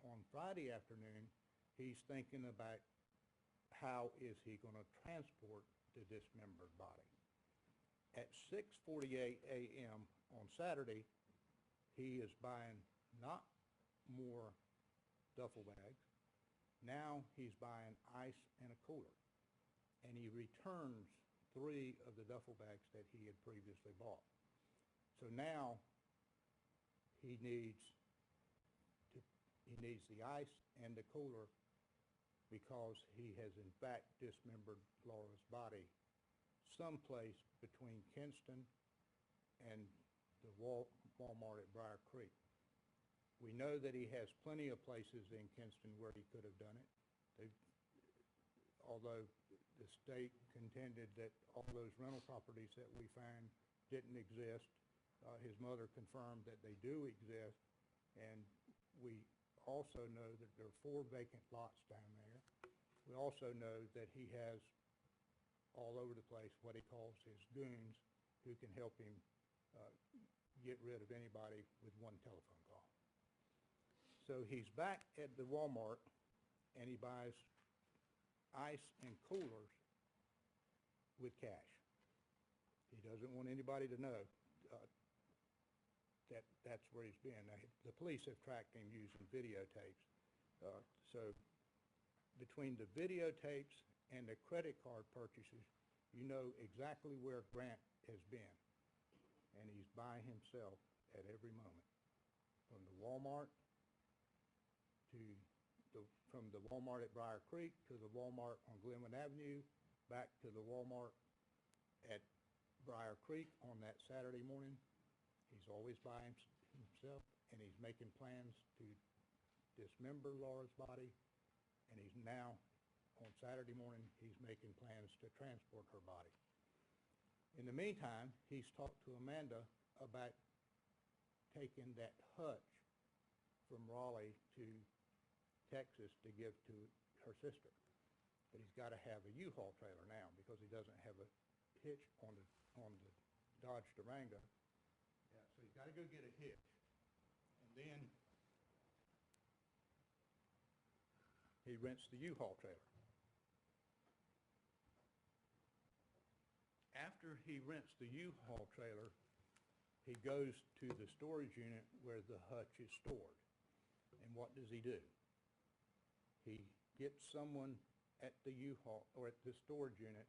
Speaker 3: on Friday afternoon, he's thinking about how is he going to transport the dismembered body. At 6:48 a.m. on Saturday, he is buying not more duffel bags. Now he's buying ice and a cooler. And he returns 3 of the duffel bags that he had previously bought. So now he needs the ice and the cooler because he has in fact dismembered Laura's body someplace between Kinston and the Walmart at Briar Creek. We know that he has plenty of places in Kinston where he could have done it. Although the state contended that all those rental properties that we found didn't exist, his mother confirmed that they do exist, and we also know that there are 4 vacant lots down there. We also know that he has all over the place what he calls his goons who can help him get rid of anybody with 1 telephone call. So he's back at the Walmart and he buys ice and coolers with cash. He doesn't want anybody to know that that's where he's been. Now, the police have tracked him using videotapes. So between the videotapes and the credit card purchases, you know exactly where Grant has been. And he's by himself at every moment. From the Walmart from the Walmart at Briar Creek to the Walmart on Glenwood Avenue, back to the Walmart at Briar Creek on that Saturday morning. He's always by himself, and he's making plans to dismember Laura's body, and he's now, on Saturday morning, he's making plans to transport her body. In the meantime, he's talked to Amanda about taking that hutch from Raleigh to Texas to give to her sister. But he's got to have a U-Haul trailer now because he doesn't have a hitch on the Dodge Durango. Yeah, so he's got to go get a hitch. And then he rents the U-Haul trailer. After he rents the U-Haul trailer, he goes to the storage unit where the hutch is stored. And what does he do? He gets someone at the U-Haul or at the storage unit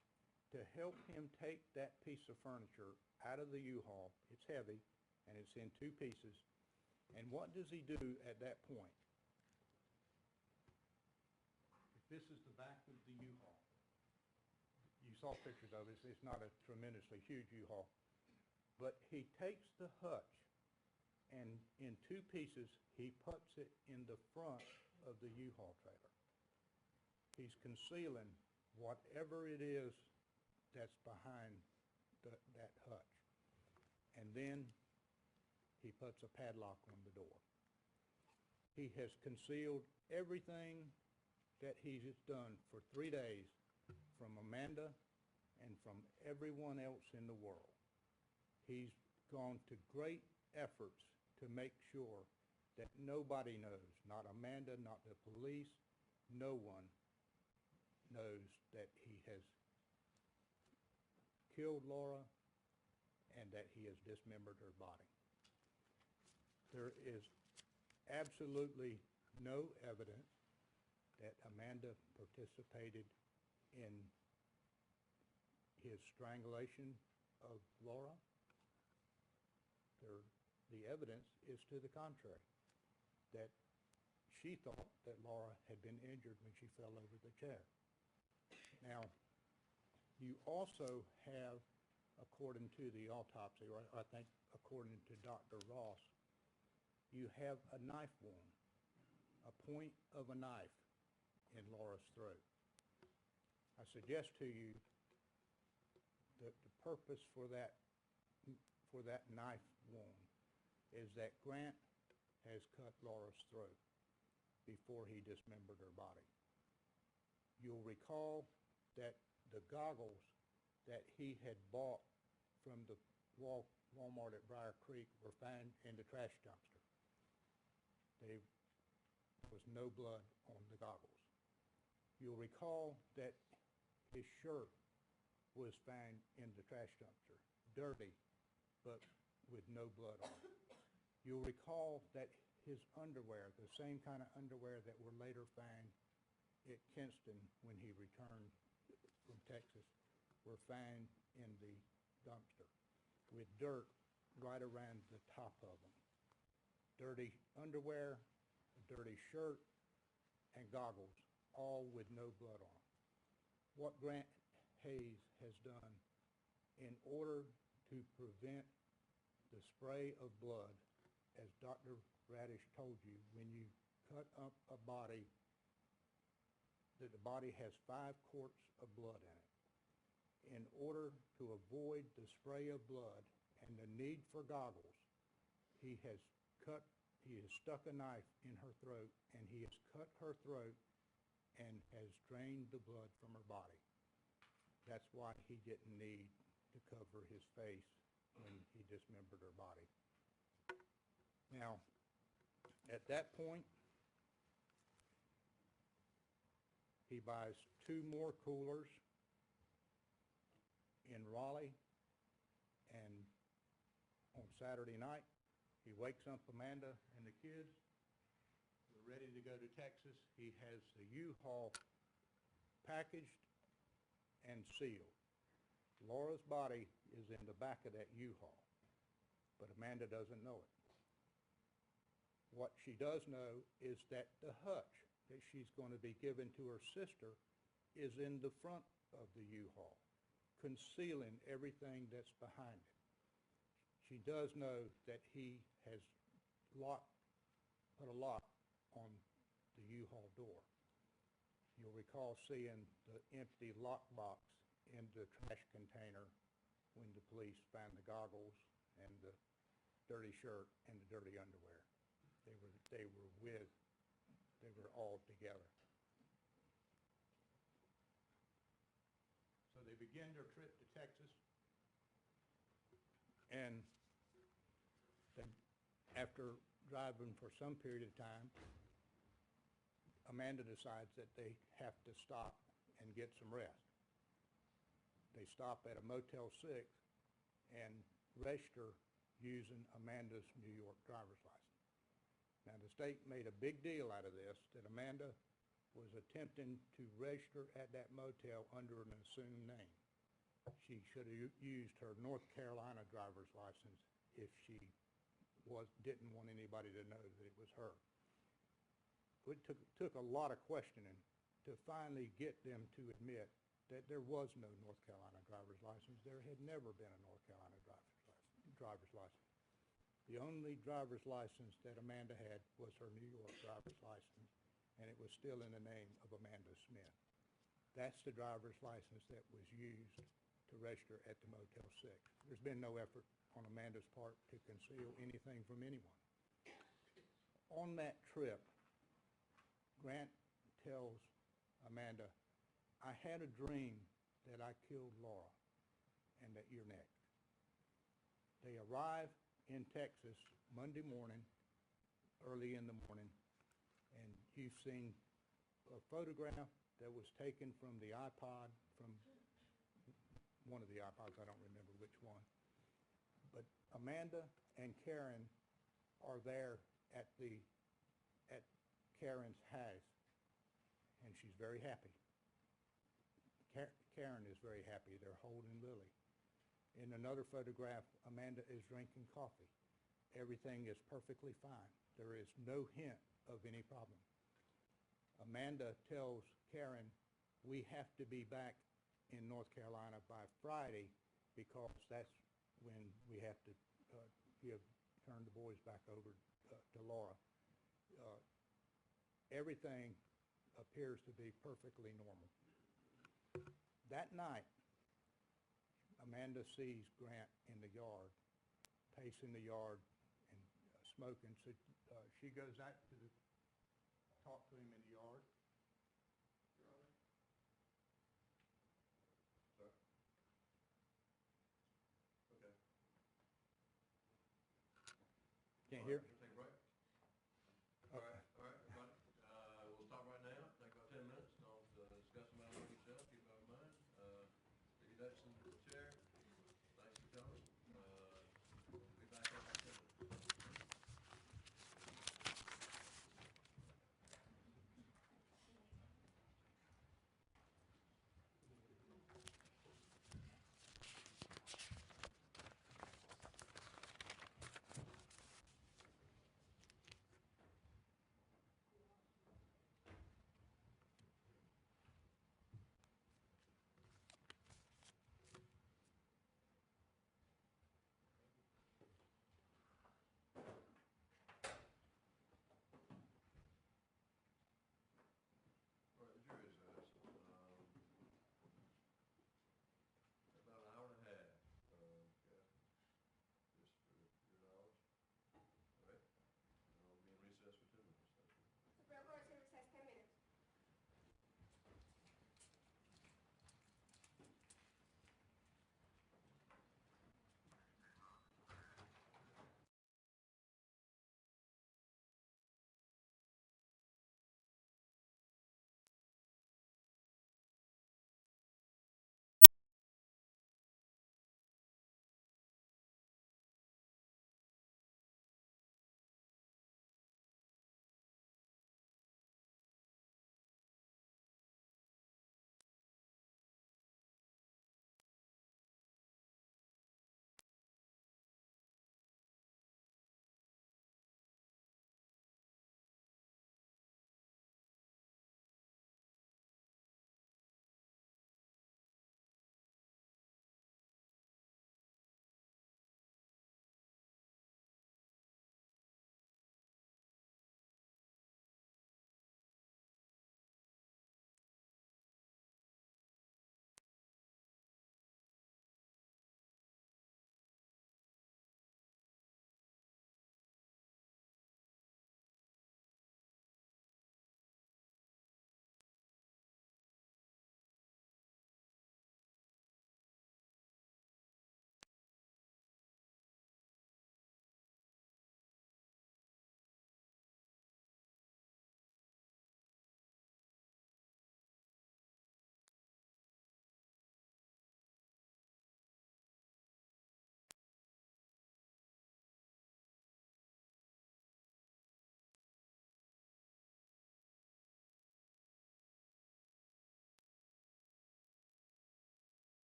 Speaker 3: to help him take that piece of furniture out of the U-Haul. It's heavy, and it's in two pieces. And what does he do at that point? If this is the back of the U-Haul, you saw pictures of it. It's not a tremendously huge U-Haul. But he takes the hutch, and in two pieces, he puts it in the front of the U-Haul trailer. He's concealing whatever it is that's behind that hutch. And then he puts a padlock on the door. He has concealed everything that he has done for 3 days from Amanda and from everyone else in the world. He's gone to great efforts to make sure that nobody knows, not Amanda, not the police, no one knows that he has killed Laura and that he has dismembered her body. There is absolutely no evidence that Amanda participated in his strangulation of Laura. The evidence is to the contrary, that she thought that Laura had been injured when she fell over the chair. Now, you also have, according to the autopsy, or I think according to Dr. Ross, you have a knife wound, a point of a knife in Laura's throat. I suggest to you that the purpose for that knife wound is that Grant has cut Laura's throat before he dismembered her body. You'll recall that the goggles that he had bought from the Walmart at Briar Creek were found in the trash dumpster. There was no blood on the goggles. You'll recall that his shirt was found in the trash dumpster, dirty, but with no blood on it. You'll recall that his underwear, the same kind of underwear that were later found at Kinston when he returned from Texas, were found in the dumpster with dirt right around the top of them. Dirty underwear, a dirty shirt, and goggles, all with no blood on. What Grant Hayes has done in order to prevent the spray of blood, as Dr. Radish told you, when you cut up a body, that the body has 5 quarts of blood in it. In order to avoid the spray of blood and the need for goggles, he has stuck a knife in her throat, and he has cut her throat and has drained the blood from her body. That's why he didn't need to cover his face when he dismembered her body. Now, at that point, he buys 2 more coolers in Raleigh, and on Saturday night, he wakes up Amanda and the kids. We're ready to go to Texas. He has the U-Haul packaged and sealed. Laura's body is in the back of that U-Haul, but Amanda doesn't know it. What she does know is that the hutch that she's going to be given to her sister is in the front of the U-Haul, concealing everything that's behind it. She does know that he has put a lock on the U-Haul door. You'll recall seeing the empty lockbox in the trash container when the police found the goggles and the dirty shirt and the dirty underwear. They were all together. So they begin their trip to Texas, and then after driving for some period of time, Amanda decides that they have to stop and get some rest. They stop at a Motel 6 and register using Amanda's New York driver's license. Now, the state made a big deal out of this, that Amanda was attempting to register at that motel under an assumed name. she should have used her North Carolina driver's license if she didn't want anybody to know that it was her. It took a lot of questioning to finally get them to admit that there was no North Carolina driver's license. There had never been a North Carolina driver's license. The only driver's license that Amanda had was her New York driver's license, and it was still in the name of Amanda Smith. That's the driver's license that was used to register at the Motel 6. There's been no effort on Amanda's part to conceal anything from anyone. On that trip, Grant tells Amanda, I had a dream that I killed Laura and that you're next. They arrive in Texas Monday morning, early in the morning, and you've seen a photograph that was taken from the iPod, from one of the iPods, I don't remember which one. But Amanda and Karen are there at Karen's house, and she's very happy. Karen is very happy. They're holding Lily. In another photograph, Amanda is drinking coffee. Everything is perfectly fine. There is no hint of any problem. Amanda tells Karen, we have to be back in North Carolina by Friday because that's when we have to turn the boys back over to Laura. Everything appears to be perfectly normal. That night, Amanda sees Grant in the yard, pacing the yard and smoking. So she goes out to talk to him in the yard.
Speaker 2: Sir? Okay.
Speaker 3: Can't hear?
Speaker 2: Take a break? All right, everybody. We'll stop right now. Take about 10 minutes. Don't discuss the matter with yourself. Keep that in mind. Ricky Dutchson,